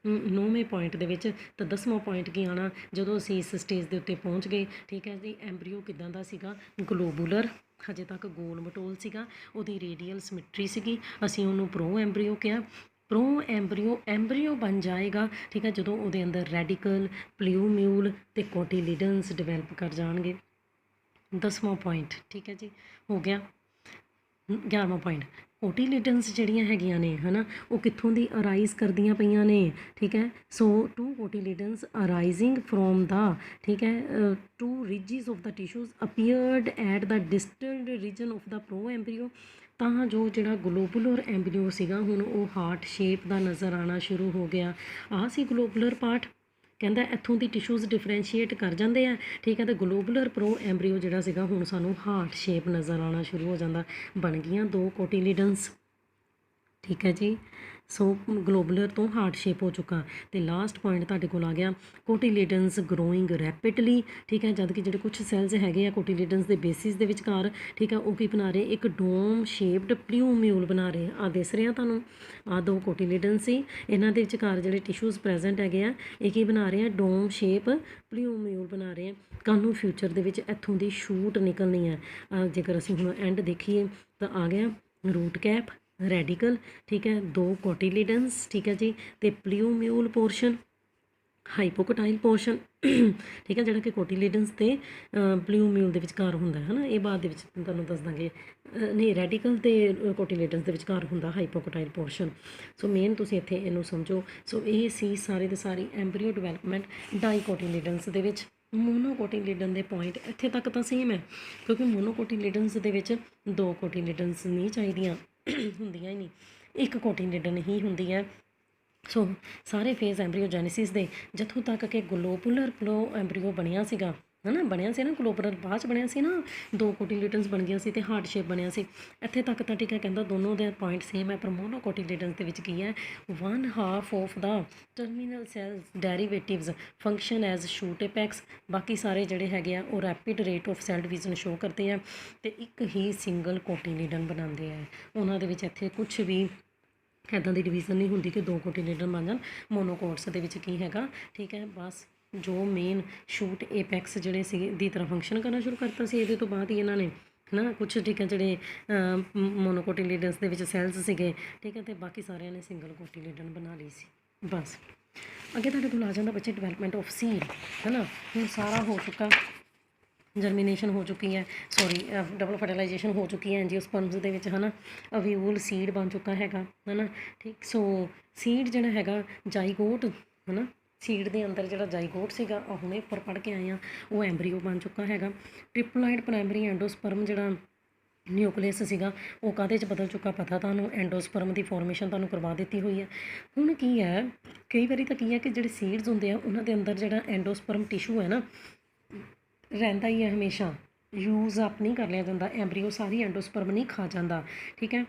9ਵੇਂ ਪੁਆਇੰਟ ਦੇ ਵਿੱਚ। ਤਾਂ 10ਵਾਂ ਪੁਆਇੰਟ ਕੀ ਆਉਣਾ, ਜਦੋਂ ਅਸੀਂ ਇਸ ਸਟੇਜ ਦੇ ਉੱਤੇ ਪਹੁੰਚ ਗਏ। ਠੀਕ ਹੈ ਜੀ। ਐਂਬਰੀਓ ਕਿੱਦਾਂ ਦਾ ਸੀਗਾ, ਗਲੋਬੂਲਰ, ਹਜੇ ਤੱਕ ਗੋਲ ਮਟੋਲ ਸੀਗਾ, ਉਹਦੀ ਰੇਡੀਅਲ ਸਿਮੈਟਰੀ ਸੀਗੀ। ਅਸੀਂ ਉਹਨੂੰ ਪ੍ਰੋ ਐਂਬਰੀਓ ਕਿਹਾ। ਪ੍ਰੋ ਐਂਬਰੀਓ ਐਂਬਰੀਓ ਬਣ ਜਾਏਗਾ। ਠੀਕ ਹੈ। ਜਦੋਂ ਉਹਦੇ ਅੰਦਰ ਰੈਡੀਕਲ, ਪਲਿਊਮਿਊਲ ਅਤੇ ਕੋਟੀਲੀਡਨਸ ਡਿਵੈਲਪ ਕਰ ਜਾਣਗੇ। 10ਵਾਂ ਪੁਆਇੰਟ। ਠੀਕ ਹੈ ਜੀ, ਹੋ ਗਿਆ। 11ਵਾਂ ਪੁਆਇੰਟ, ਕੋਟੀਲੀਡਨਸ ਜਿਹੜੀਆਂ ਹੈਗੀਆਂ ਨੇ, ਹੈ ਨਾ, ਉਹ ਕਿੱਥੋਂ ਦੀ ਅਰਾਈਜ਼ ਕਰਦੀਆਂ ਪਈਆਂ ਨੇ। ਠੀਕ ਹੈ। ਸੋ 2 ਕੋਟੀਲੀਡਨਸ ਅਰਾਈਜ਼ਿੰਗ ਫਰੋਮ ਦਾ, ਠੀਕ ਹੈ, 2 ridges of the tissues appeared at the distal region of the proembryo. ਤਾਂ ਜੋ ਜਿਹੜਾ ਗਲੋਬੂਲਰ ਐਂਬਰੀਓ ਸੀਗਾ, ਹੁਣ ਉਹ ਹਾਰਟ ਸ਼ੇਪ ਦਾ ਨਜ਼ਰ ਆਉਣਾ ਸ਼ੁਰੂ ਹੋ ਗਿਆ। ਆਹ ਸੀ ਗਲੋਬੂਲਰ ਪਾਰਟ। ਕਹਿੰਦਾ ਇੱਥੋਂ ਦੀ ਟਿਸ਼ੂਜ਼ ਡਿਫਰੈਂਸ਼ੀਏਟ ਕਰ ਜਾਂਦੇ ਆ। ਠੀਕ ਹੈ। ਅਤੇ ਗਲੋਬੂਲਰ ਪ੍ਰੋ ਐਂਬਰੀਓ ਜਿਹੜਾ ਸੀਗਾ, ਹੁਣ ਸਾਨੂੰ ਹਾਰਟ ਸ਼ੇਪ ਨਜ਼ਰ ਆਉਣਾ ਸ਼ੁਰੂ ਹੋ ਜਾਂਦਾ। ਬਣ ਗਈਆਂ 2 ਕੋਟੀਲੀਡਨਸ। ਠੀਕ ਹੈ ਜੀ। ਸੋ ਗਲੋਬੂਲਰ ਤੋਂ ਹਾਰਟ ਸ਼ੇਪ ਹੋ ਚੁੱਕਾ। ਅਤੇ ਲਾਸਟ ਪੁਆਇੰਟ ਤੁਹਾਡੇ ਕੋਲ ਆ ਗਿਆ, ਕੋਟੀਲੀਡਨਸ ਗਰੋਇੰਗ ਰੈਪਿਡਲੀ। ਠੀਕ ਹੈ। ਜਦ ਕਿ ਜਿਹੜੇ ਕੁਛ ਸੈੱਲਸ ਹੈਗੇ ਆ ਕੋਟੀਲੀਡਨਸ ਦੇ ਬੇਸਿਸ ਦੇ ਵਿਚਕਾਰ, ਠੀਕ ਹੈ, ਉਹ ਕੀ ਬਣਾ ਰਹੇ, ਇੱਕ ਡੋਮ ਸ਼ੇਪਡ ਪਲਿਊਮਿਊਲ ਬਣਾ ਰਹੇ ਆ। ਦਿਸ ਰਿਹਾ ਤੁਹਾਨੂੰ, ਆਹ 2 ਕੋਟੀਲੀਡਨਸ ਸੀ, ਇਹਨਾਂ ਦੇ ਵਿਚਕਾਰ ਜਿਹੜੇ ਟਿਸ਼ੂਜ਼ ਪ੍ਰੈਜ਼ੈਂਟ ਹੈਗੇ ਆ, ਇਹ ਕੀ ਬਣਾ ਰਹੇ ਆ, ਡੋਮ ਸ਼ੇਪ ਪਲਿਊਮਿਊਲ ਬਣਾ ਰਹੇ ਆ। ਕੱਲ੍ਹ ਨੂੰ ਫਿਊਚਰ ਦੇ ਵਿੱਚ ਇੱਥੋਂ ਦੀ ਸ਼ੂਟ ਨਿਕਲਣੀ ਹੈ। ਜੇਕਰ ਅਸੀਂ ਹੁਣ ਐਂਡ ਦੇਖੀਏ ਤਾਂ ਆ ਗਿਆ ਰੂਟ ਕੈਪ, ਰੈਡੀਕਲ, ਠੀਕ ਹੈ, 2 ਕੋਟੀਲੀਡਨਸ, ਠੀਕ ਹੈ ਜੀ, ਅਤੇ ਪਲਿਊਮਿਊਲ ਪੋਰਸ਼ਨ, ਹਾਈਪੋਕੋਟਾਈਲ ਪੋਰਸ਼ਨ। ਠੀਕ ਹੈ। ਜਿਹੜਾ ਕਿ ਕੋਟੀਲੀਡਨਸ ਅਤੇ ਪਲਿਊਮਿਊਲ ਦੇ ਵਿਚਕਾਰ ਹੁੰਦਾ, ਹੈ ਨਾ। ਇਹ ਬਾਅਦ ਦੇ ਵਿੱਚ ਤੁਹਾਨੂੰ ਦੱਸ ਦਾਂਗੇ। ਨਹੀਂ, ਰੈਡੀਕਲ ਅਤੇ ਕੋਟੀਲੀਡਨਸ ਦੇ ਵਿਚਕਾਰ ਹੁੰਦਾ ਹਾਈਪੋਕੋਟਾਈਲ ਪੋਰਸ਼ਨ। ਸੋ ਮੇਨ ਤੁਸੀਂ ਇੱਥੇ ਇਹਨੂੰ ਸਮਝੋ। ਸੋ ਇਹ ਸੀ ਸਾਰੇ ਦੇ ਸਾਰੀ ਐਂਬਰੀਓ ਡਿਵੈਲਪਮੈਂਟ ਡਾਈਕੋਟੀਲੀਡਨਸ ਦੇ ਵਿੱਚ। ਮੋਨੋਕੋਟੀਲੀਡਨ ਦੇ ਪੁਆਇੰਟ ਇੱਥੇ ਤੱਕ ਤਾਂ ਸੇਮ ਹੈ, ਕਿਉਂਕਿ ਮੋਨੋਕੋਟੀਲੀਡਨਸ ਦੇ ਵਿੱਚ 2 ਕੋਟੀਲੀਡਨਸ ਨਹੀਂ ਚਾਹੀਦੀਆਂ, ਹੁੰਦੀਆਂ ਹੀ ਨਹੀਂ, 1 ਕੋਟੀਲੀਡਨ ਹੀ ਹੁੰਦੀ ਹੈ। ਸੋ ਸਾਰੇ ਫੇਜ਼ ਐਂਬਰੀਓਜੈਨੇਸਿਸ ਦੇ, ਜਿੱਥੋਂ ਤੱਕ ਕਿ ਗਲੋਬੂਲਰ ਪ੍ਰੋ ਐਂਬਰੀਓ ਬਣਿਆ ਸੀਗਾ, ਹੈ ਨਾ, ਬਣਿਆ ਸੀ ਨਾ ਗਲੋਬਰਲ, ਬਾਅਦ 'ਚ ਬਣਿਆ ਸੀ ਨਾ, 2 ਕੋਟਿਲੇਡਨਸ ਬਣ ਗਈਆਂ ਸੀ ਅਤੇ ਹਾਰਟ ਸ਼ੇਪ ਬਣਿਆ ਸੀ। ਇੱਥੇ ਤੱਕ ਤਾਂ ਠੀਕ ਹੈ, ਕਹਿੰਦਾ ਦੋਨੋਂ ਦੇ ਪੁਆਇੰਟ ਸੇਮ ਹੈ, ਪਰ ਮੋਨੋਕੋਟਿਲੇਡਨਸ ਦੇ ਵਿੱਚ ਕੀ ਹੈ, 1/2 of the terminal cells derivatives function as shoot apex. ਬਾਕੀ ਸਾਰੇ ਜਿਹੜੇ ਹੈਗੇ ਆ ਉਹ rapid rate of cell division show ਕਰਦੇ ਆ ਅਤੇ ਇੱਕ ਹੀ ਸਿੰਗਲ ਕੋਟਿਲੇਡਨ ਬਣਾਉਂਦੇ ਆ। ਉਹਨਾਂ ਦੇ ਵਿੱਚ ਇੱਥੇ ਕੁਛ ਵੀ ਇੱਦਾਂ ਦੀ ਡਿਵੀਜ਼ਨ ਨਹੀਂ ਹੁੰਦੀ ਕਿ 2 ਕੋਟਿਲੇਡਨ ਬਣ ਜਾਣ। ਮੋਨੋਕੋਟਸ ਦੇ ਵਿੱਚ ਕੀ ਹੈਗਾ, ਠੀਕ ਹੈ, ਬਸ ਜੋ ਮੇਨ ਸ਼ੂਟ ਏਪੈਕਸ ਜਿਹੜੇ ਸੀਗੇ ਦੀ ਤਰ੍ਹਾਂ ਫੰਕਸ਼ਨ ਕਰਨਾ ਸ਼ੁਰੂ ਕਰਤਾ ਸੀ। ਇਹਦੇ ਤੋਂ ਬਾਅਦ ਹੀ ਇਹਨਾਂ ਨੇ ਹੈ ਨਾ ਕੁਛ ਠੀਕ ਹੈ ਜਿਹੜੇ ਮੋਨੋਕੋਟਿਲੇਡਨਸ ਦੇ ਵਿੱਚ ਸੈਲਸ ਸੀਗੇ, ਠੀਕ ਹੈ, ਅਤੇ ਬਾਕੀ ਸਾਰਿਆਂ ਨੇ ਸਿੰਗਲ ਕੋਟਿਲੇਡਨ ਬਣਾ ਲਈ ਸੀ। ਬਸ ਅੱਗੇ ਤੁਹਾਡੇ ਕੋਲ ਆ ਜਾਂਦਾ ਬੱਚੇ ਡਿਵੈਲਪਮੈਂਟ ਆਫ ਸੀਡ, ਹੈ ਨਾ। ਹੁਣ ਸਾਰਾ ਹੋ ਚੁੱਕਾ, ਜਰਮੀਨੇਸ਼ਨ ਹੋ ਚੁੱਕੀ ਹੈ, ਸੌਰੀ ਡਬਲ ਫਰਟੀਲਾਈਜੇਸ਼ਨ ਹੋ ਚੁੱਕੀ ਹੈ ਐਂਜੀਓਸਪਰਮਸ ਦੇ ਵਿੱਚ, ਹੈ ਨਾ। ਅਵਿਊਲ ਸੀਡ ਬਣ ਚੁੱਕਾ ਹੈਗਾ, ਹੈ ਨਾ, ਠੀਕ। ਸੋ ਸੀਡ ਜਿਹੜਾ ਹੈਗਾ ਜਾਈਗੋਟ, ਹੈ ਨਾ, ਸੀਡ ਦੇ ਅੰਦਰ ਜਿਹੜਾ ਜਾਈਗੋਟ ਸੀਗਾ, ਹੁਣੇ ਉੱਪਰ ਪੜ੍ਹ ਕੇ ਆਏ ਹਾਂ, ਉਹ ਐਂਬਰੀਓ ਬਣ ਚੁੱਕਾ ਹੈਗਾ। ਟ੍ਰਿਪਲੋਇਡ ਪ੍ਰਾਇਮਰੀ ਐਂਡੋਸਪਰਮ ਜਿਹੜਾ ਨਿਊਕਲੀਅਸ ਸੀਗਾ ਉਹ ਕਾਹਦੇ 'ਚ ਬਦਲ ਚੁੱਕਾ, ਪਤਾ ਤੁਹਾਨੂੰ, ਐਂਡੋਸਪਰਮ ਦੀ ਫੋਰਮੇਸ਼ਨ ਤੁਹਾਨੂੰ ਕਰਵਾ ਦਿੱਤੀ ਹੋਈ ਹੈ। ਹੁਣ ਕੀ ਹੈ, ਕਈ ਵਾਰੀ ਤਾਂ ਕੀ ਹੈ ਕਿ ਜਿਹੜੇ ਸੀਡਸ ਹੁੰਦੇ ਆ ਉਹਨਾਂ ਦੇ ਅੰਦਰ ਜਿਹੜਾ ਐਂਡੋਸਪਰਮ ਟਿਸ਼ੂ ਹੈ ਨਾ ਰਹਿੰਦਾ ਹੀ ਹੈ ਹਮੇਸ਼ਾ, ਯੂਜ਼ ਅਪ ਨਹੀਂ ਕਰ ਲਿਆ ਜਾਂਦਾ। ਐਂਬਰੀਓ ਸਾਰੀ ਐਂਡੋਸਪਰਮ ਨਹੀਂ ਖਾ ਜਾਂਦਾ, ਠੀਕ ਹੈ।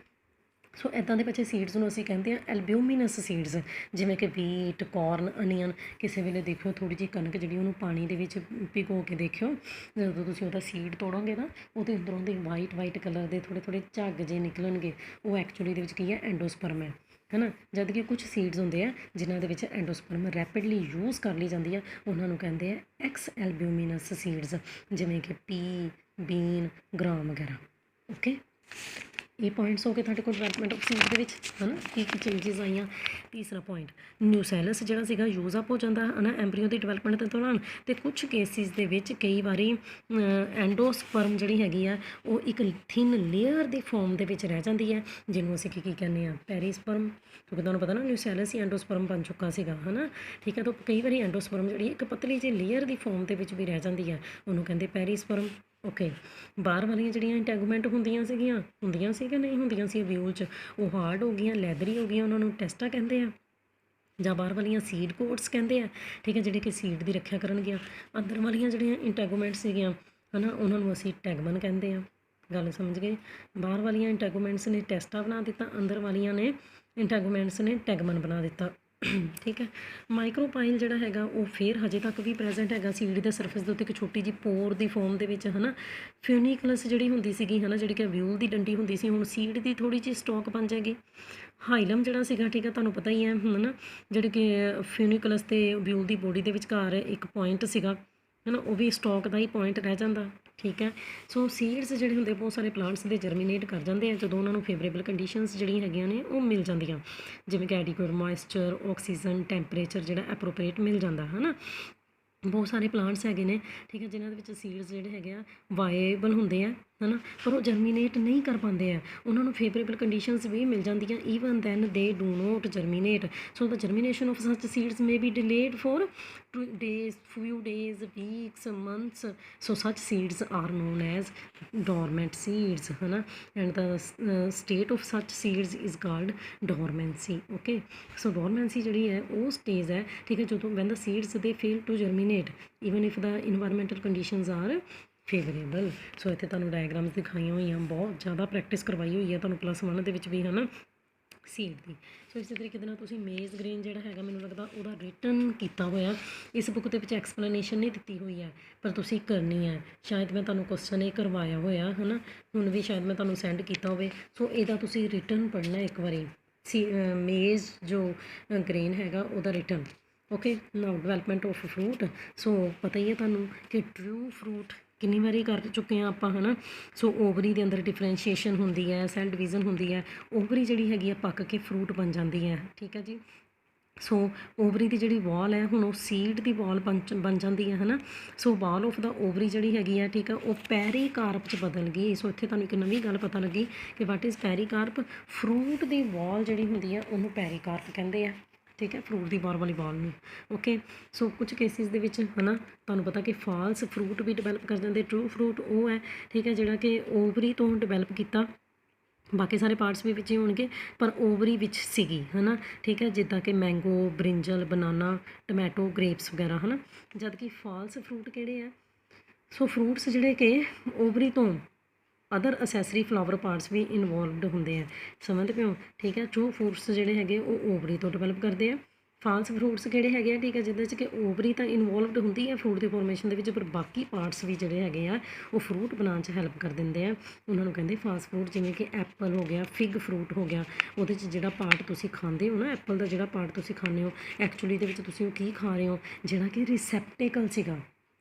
ਸੋ ਇੱਦਾਂ ਦੇ ਬੱਚੇ ਸੀਡਸ ਨੂੰ ਅਸੀਂ ਕਹਿੰਦੇ ਹਾਂ ਐਲਬਿਊਮੀਨਸ ਸੀਡਸ, ਜਿਵੇਂ ਕਿ ਵੀਟ, ਕੋਰਨ, ਅਨੀਅਨ। ਕਿਸੇ ਵੇਲੇ ਦੇਖਿਓ ਥੋੜ੍ਹੀ ਜਿਹੀ ਕਣਕ ਜਿਹੜੀ ਉਹਨੂੰ ਪਾਣੀ ਦੇ ਵਿੱਚ ਭਿਗੋ ਕੇ ਦੇਖਿਓ, ਜਦੋਂ ਤੁਸੀਂ ਉਹਦਾ ਸੀਡ ਤੋੜੋਗੇ ਨਾ, ਉਹਦੇ ਅੰਦਰੋਂ ਦੀ ਵਾਈਟ ਕਲਰ ਦੇ ਥੋੜ੍ਹੇ ਝੱਗ ਜਿਹੇ ਨਿਕਲਣਗੇ, ਉਹ ਐਕਚੁਅਲੀ ਦੇ ਵਿੱਚ ਕੀ ਹੈ, ਐਂਡੋਸਪਰਮ ਹੈ ਨਾ। ਜਦ ਕਿ ਕੁਛ ਸੀਡਸ ਹੁੰਦੇ ਆ ਜਿਨ੍ਹਾਂ ਦੇ ਵਿੱਚ ਐਂਡੋਸਪਰਮ ਰੈਪਿਡਲੀ ਯੂਜ਼ ਕਰ ਲਈ ਜਾਂਦੀ ਹੈ, ਉਹਨਾਂ ਨੂੰ ਕਹਿੰਦੇ ਆ ਐਕਸ ਐਲਬਿਊਮੀਨਸ ਸੀਡਸ, ਜਿਵੇਂ ਕਿ ਪੀ, ਬੀਨ, ਗ੍ਰਾਮ ਵਗੈਰਾ। ਓਕੇ, ਇਹ ਪੁਆਇੰਟਸ ਹੋ ਗਏ ਤੁਹਾਡੇ ਕੋਲ ਡਿਵੈਲਪਮੈਂਟ ਆਫ ਸੀਡ ਦੇ ਵਿੱਚ, ਹੈ ਨਾ, ਕੀ ਚੇਂਜਸ ਆਈਆਂ। ਤੀਸਰਾ ਪੁਆਇੰਟ, ਨਿਊਸੈਲਸ ਜਿਹੜਾ ਸੀਗਾ ਯੂਜ਼ ਅਪ ਹੋ ਜਾਂਦਾ ਹੈ ਨਾ ਐਂਬਰੀਓ ਦੀ ਡਿਵੈਲਪਮੈਂਟ ਦੇ ਦੌਰਾਨ, ਅਤੇ ਕੁਛ ਕੇਸਿਸ ਦੇ ਵਿੱਚ ਕਈ ਵਾਰੀ ਐਂਡੋਸਪਰਮ ਜਿਹੜੀ ਹੈਗੀ ਆ ਉਹ ਇੱਕ ਥਿਨ ਲੇਅਰ ਦੀ ਫੋਰਮ ਦੇ ਵਿੱਚ ਰਹਿ ਜਾਂਦੀ ਹੈ, ਜਿਹਨੂੰ ਅਸੀਂ ਕੀ ਕਹਿੰਦੇ ਹਾਂ, ਪੈਰੀਸਪਰਮ। ਕਿਉਂਕਿ ਤੁਹਾਨੂੰ ਪਤਾ ਨਾ ਨਿਊਸੈਲਸ ਹੀ ਐਂਡੋਸਪਰਮ ਬਣ ਚੁੱਕਾ ਸੀਗਾ, ਹੈ ਨਾ, ਠੀਕ ਹੈ। ਤਾਂ ਕਈ ਵਾਰੀ ਐਂਡੋਸਪਰਮ ਜਿਹੜੀ ਇੱਕ ਪਤਲੀ ਜਿਹੀ ਲੇਅਰ ਦੀ ਫੋਰਮ ਦੇ ਵਿੱਚ ਵੀ ਰਹਿ ਜਾਂਦੀ ਹੈ, ਉਹਨੂੰ ਕਹਿੰਦੇ ਪੈਰੀਸਪਰਮ। ਓਕੇ, ਬਾਹਰ ਵਾਲੀਆਂ ਜਿਹੜੀਆਂ ਇੰਟੈਗੂਮੈਂਟ ਹੁੰਦੀਆਂ ਸੀ ਕਿ ਨਹੀਂ ਹੁੰਦੀਆਂ ਸੀ ਵਿਊਲ 'ਚ, ਉਹ ਹਾਰਡ ਹੋ ਗਈਆਂ, ਲੈਦਰੀ ਹੋ ਗਈਆਂ, ਉਹਨਾਂ ਨੂੰ ਟੈਸਟਾ ਕਹਿੰਦੇ ਆ, ਜਾਂ ਬਾਹਰ ਵਾਲੀਆਂ ਸੀਡ ਕੋਟਸ ਕਹਿੰਦੇ ਆ, ਠੀਕ ਹੈ, ਜਿਹੜੇ ਕਿ ਸੀਡ ਦੀ ਰੱਖਿਆ ਕਰਨਗੀਆਂ। ਅੰਦਰ ਵਾਲੀਆਂ ਜਿਹੜੀਆਂ ਇੰਟੈਗੂਮੈਂਟ ਸੀਗੀਆਂ, ਹੈ ਨਾ, ਉਹਨਾਂ ਨੂੰ ਅਸੀਂ ਟੈਗਮਨ ਕਹਿੰਦੇ ਆ। ਗੱਲ ਸਮਝ ਗਏ, ਬਾਹਰ ਵਾਲੀਆਂ ਇੰਟੈਗੂਮੈਂਟਸ ਨੇ ਟੈਸਟਾ ਬਣਾ ਦਿੱਤਾ, ਅੰਦਰ ਵਾਲੀਆਂ ਨੇ ਇੰਟੈਗੂਮੈਂਟਸ ਨੇ ਟੈਗਮਨ ਬਣਾ ਦਿੱਤਾ, ਠੀਕ ਹੈ। ਮਾਈਕਰੋਪਾਈਲ ਜਿਹੜਾ ਹੈਗਾ ਉਹ ਫਿਰ ਹਜੇ ਤੱਕ ਵੀ ਪ੍ਰੈਜੈਂਟ ਹੈਗਾ ਸੀਡ ਦੇ ਸਰਫੇਸ ਦੇ ਉੱਤੇ, ਇੱਕ ਛੋਟੀ ਜਿਹੀ ਪੋਰ ਦੀ ਫੋਰਮ ਦੇ ਵਿੱਚ, ਹੈ ਨਾ। ਫਿਊਨੀਕਲਸ ਜਿਹੜੀ ਹੁੰਦੀ ਸੀਗੀ, ਹੈ ਨਾ, ਜਿਹੜੀ ਕਿ ਵਿਊਲ ਦੀ ਡੰਡੀ ਹੁੰਦੀ ਸੀ, ਹੁਣ ਸੀਡ ਦੀ ਥੋੜ੍ਹੀ ਜਿਹੀ ਸਟੋਕ ਬਣ ਜਾਏਗੀ। ਹਾਈਲਮ ਜਿਹੜਾ ਸੀਗਾ, ਠੀਕ ਹੈ, ਤੁਹਾਨੂੰ ਪਤਾ ਹੀ ਹੈ, ਹੈ ਨਾ, ਜਿਹੜੇ ਕਿ ਫਿਊਨੀਕਲਸ ਅਤੇ ਵਿਊਲ ਦੀ ਬੋਡੀ ਦੇ ਵਿਚਕਾਰ ਇੱਕ ਪੁਆਇੰਟ ਸੀਗਾ, ਹੈ ਨਾ, ਉਹ ਵੀ ਸਟੋਕ ਦਾ ਹੀ ਪੁਆਇੰਟ ਰਹਿ ਜਾਂਦਾ, ਠੀਕ ਹੈ। ਸੋ ਸੀਡਸ ਜਿਹੜੇ ਹੁੰਦੇ ਬਹੁਤ ਸਾਰੇ ਪਲਾਂਟਸ ਦੇ ਜਰਮੀਨੇਟ ਕਰ ਜਾਂਦੇ ਆ ਜਦੋਂ ਉਹਨਾਂ ਨੂੰ ਫੇਵਰੇਬਲ ਕੰਡੀਸ਼ਨਸ ਜਿਹੜੀਆਂ ਹੈਗੀਆਂ ਨੇ ਉਹ ਮਿਲ ਜਾਂਦੀਆਂ, ਜਿਵੇਂ ਕਿ ਐਡੀਕੁਏਟ ਮੋਇਸਚਰ, ਆਕਸੀਜਨ, ਟੈਂਪਰੇਚਰ ਜਿਹੜਾ ਐਪਰੋਪ੍ਰੀਏਟ ਮਿਲ ਜਾਂਦਾ, ਹੈ ਨਾ। ਬਹੁਤ ਸਾਰੇ ਪਲਾਂਟਸ ਹੈਗੇ ਨੇ, ਠੀਕ ਹੈ, ਜਿਨ੍ਹਾਂ ਦੇ ਵਿੱਚ ਸੀਡਸ ਜਿਹੜੇ ਹੈਗੇ ਆ ਵਾਏਬਲ ਹੁੰਦੇ ਆ, ਹੈ ਨਾ, ਪਰ ਉਹ ਜਰਮੀਨੇਟ ਨਹੀਂ ਕਰ ਪਾਉਂਦੇ ਆ, ਉਹਨਾਂ ਨੂੰ ਫੇਵਰੇਬਲ ਕੰਡੀਸ਼ਨਸ ਵੀ ਮਿਲ ਜਾਂਦੀਆਂ, even then they do not germinate. So the germination of such seeds may be delayed for few days, weeks, months. So such seeds are known as dormant seeds, है ना, and the state of such seeds is called dormancy. Okay, so dormancy ਜਿਹੜੀ ਹੈ ਉਹ stage ਹੈ, ਠੀਕ ਹੈ, ਜਦੋਂ when the seeds they fail to germinate even if the environmental conditions are favourable. So ਇੱਥੇ ਤੁਹਾਨੂੰ ਡਾਇਗਰਾਮਸ ਦਿਖਾਈਆਂ ਹੋਈਆਂ, ਬਹੁਤ ਜ਼ਿਆਦਾ ਪ੍ਰੈਕਟਿਸ ਕਰਵਾਈ ਹੋਈ ਹੈ ਤੁਹਾਨੂੰ +1 ਦੇ ਵਿੱਚ ਵੀ, ਹੈ ਨਾ, ਸੀਡ ਦੀ। ਸੋ ਇਸੇ ਤਰੀਕੇ ਦੇ ਨਾਲ ਤੁਸੀਂ ਮੇਜ਼ ਗ੍ਰੇਨ ਜਿਹੜਾ ਹੈਗਾ ਮੈਨੂੰ ਲੱਗਦਾ ਉਹਦਾ ਰਿਟਨ ਕੀਤਾ ਹੋਇਆ, ਇਸ ਬੁੱਕ ਦੇ ਵਿੱਚ ਐਕਸਪਲੇਨੇਸ਼ਨ ਨਹੀਂ ਦਿੱਤੀ ਹੋਈ ਹੈ, ਪਰ ਤੁਸੀਂ ਕਰਨੀ ਹੈ। ਸ਼ਾਇਦ ਮੈਂ ਤੁਹਾਨੂੰ ਕੁਐਸਚਨ ਇਹ ਕਰਵਾਇਆ ਹੋਇਆ, ਹੈ ਨਾ, ਹੁਣ ਵੀ ਸ਼ਾਇਦ ਮੈਂ ਤੁਹਾਨੂੰ ਸੈਂਡ ਕੀਤਾ ਹੋਵੇ। ਸੋ ਇਹਦਾ ਤੁਸੀਂ ਰਿਟਨ ਪੜ੍ਹਨਾ ਇੱਕ ਵਾਰੀ, ਮੇਜ਼ ਜੋ ਗ੍ਰੇਨ ਹੈਗਾ ਉਹਦਾ written. Okay, now development of fruit. So ਪਤਾ ਹੀ ਹੈ ਤੁਹਾਨੂੰ ਕਿ ਟਰੂ ਫਰੂਟ ਕਿੰਨੀ ਵਾਰੀ ਕਰ ਚੁੱਕੇ ਹਾਂ ਆਪਾਂ, ਹੈ ਨਾ। ਸੋ ਓਵਰੀ ਦੇ ਅੰਦਰ ਡਿਫਰੈਂਸ਼ੀਏਸ਼ਨ ਹੁੰਦੀ ਹੈ, ਸੈਲ ਡਿਵੀਜ਼ਨ ਹੁੰਦੀ ਹੈ, ਓਵਰੀ ਜਿਹੜੀ ਹੈਗੀ ਆ ਪੱਕ ਕੇ ਫਰੂਟ ਬਣ ਜਾਂਦੀ ਹੈ, ਠੀਕ ਹੈ ਜੀ। ਸੋ ਓਵਰੀ ਦੀ ਜਿਹੜੀ ਵਾਲ ਹੈ ਹੁਣ ਉਹ ਸੀਡ ਦੀ ਵਾਲ ਬਣ ਜਾਂਦੀ ਹੈ, ਹੈ ਨਾ। ਸੋ ਵਾਲ ਆਫ ਦਾ ਓਵਰੀ ਜਿਹੜੀ ਹੈਗੀ ਆ, ਠੀਕ ਹੈ, ਉਹ ਪੈਰੀਕਾਰਪ 'ਚ ਬਦਲ ਗਈ। ਸੋ ਇੱਥੇ ਤੁਹਾਨੂੰ ਇੱਕ ਨਵੀਂ ਗੱਲ ਪਤਾ ਲੱਗੀ ਕਿ ਵਾਟ ਇਜ਼ ਪੈਰੀਕਾਰਪ। ਫਰੂਟ ਦੀ ਵਾਲ ਜਿਹੜੀ ਹੁੰਦੀ ਹੈ ਉਹਨੂੰ ਪੈਰੀਕਾਰਪ ਕਹਿੰਦੇ ਆ, ਠੀਕ ਹੈ, ਫਰੂਟ ਦੀ ਬਾਹਰ ਵਾਲੀ ਵਾਲ ਨੂੰ। ਓਕੇ, ਸੋ ਕੁਝ ਕੇਸਿਸ ਦੇ ਵਿੱਚ, ਹੈ ਨਾ, ਤੁਹਾਨੂੰ ਪਤਾ ਕਿ ਫਾਲਸ ਫਰੂਟ ਵੀ ਡਿਵੈਲਪ ਕਰ ਜਾਂਦੇ। ਟਰੂ ਫਰੂਟ ਉਹ ਹੈ, ਠੀਕ ਹੈ, ਜਿਹੜਾ ਕਿ ਓਵਰੀ ਤੋਂ ਡਿਵੈਲਪ ਕੀਤਾ, ਬਾਕੀ ਸਾਰੇ ਪਾਰਟਸ ਵੀ ਵਿੱਚ ਹੀ ਹੋਣਗੇ ਪਰ ਓਵਰੀ ਵਿੱਚ ਸੀਗੀ, ਹੈ ਨਾ, ਠੀਕ ਹੈ, ਜਿੱਦਾਂ ਕਿ ਮੈਂਗੋ, ਬ੍ਰਿੰਜਲ, ਬਨਾਨਾ, ਟਮੈਟੋ, ਗ੍ਰੇਪਸ ਵਗੈਰਾ, ਹੈ ਨਾ। ਜਦ ਕਿ ਫਾਲਸ ਫਰੂਟ ਕਿਹੜੇ ਆ, ਸੋ ਫਰੂਟਸ ਜਿਹੜੇ ਕਿ ਓਵਰੀ ਤੋਂ ਅਦਰ ਅਸੈਸਰੀ ਫਲਾਵਰ ਪਾਰਟਸ ਵੀ ਇਨਵੋਲਵਡ ਹੁੰਦੇ ਆ, ਸਮਝਦੇ ਪਏ ਹੋ, ਠੀਕ ਹੈ। ਜੋ ਫਰੂਟਸ ਜਿਹੜੇ ਹੈਗੇ ਉਹ ਓਵਰੀ ਤੋਂ ਡਿਵੈਲਪ ਕਰਦੇ ਆ। ਫਾਲਸ ਫਰੂਟਸ ਕਿਹੜੇ ਹੈਗੇ ਆ, ਠੀਕ ਹੈ, ਜਿਹਦੇ 'ਚ ਕਿ ਓਵਰੀ ਤਾਂ ਇਨਵੋਲਵਡ ਹੁੰਦੀ ਹੈ ਫਰੂਟ ਦੀ ਫੋਰਮੇਸ਼ਨ ਦੇ ਵਿੱਚ, ਪਰ ਬਾਕੀ ਪਾਰਟਸ ਵੀ ਜਿਹੜੇ ਹੈਗੇ ਆ ਉਹ ਫਰੂਟ ਬਣਾਉਣ 'ਚ ਹੈਲਪ ਕਰ ਦਿੰਦੇ ਆ, ਉਹਨਾਂ ਨੂੰ ਕਹਿੰਦੇ ਫਾਲਸ ਫਰੂਟ। ਜਿਵੇਂ ਕਿ ਐਪਲ ਹੋ ਗਿਆ, ਫਿਗ ਫਰੂਟ ਹੋ ਗਿਆ, ਉਹਦੇ 'ਚ ਜਿਹੜਾ ਪਾਰਟ ਤੁਸੀਂ ਖਾਂਦੇ ਹੋ ਨਾ, ਐਪਲ ਦਾ ਜਿਹੜਾ ਪਾਰਟ ਤੁਸੀਂ ਖਾਂਦੇ ਹੋ, ਐਕਚੁਅਲੀ ਦੇ ਵਿੱਚ ਤੁਸੀਂ ਉਹ ਕੀ ਖਾ ਰਹੇ ਹੋ, ਜਿਹੜਾ ਕਿ ਰਿਸੈਪਟੇਕਲ ਸੀਗਾ।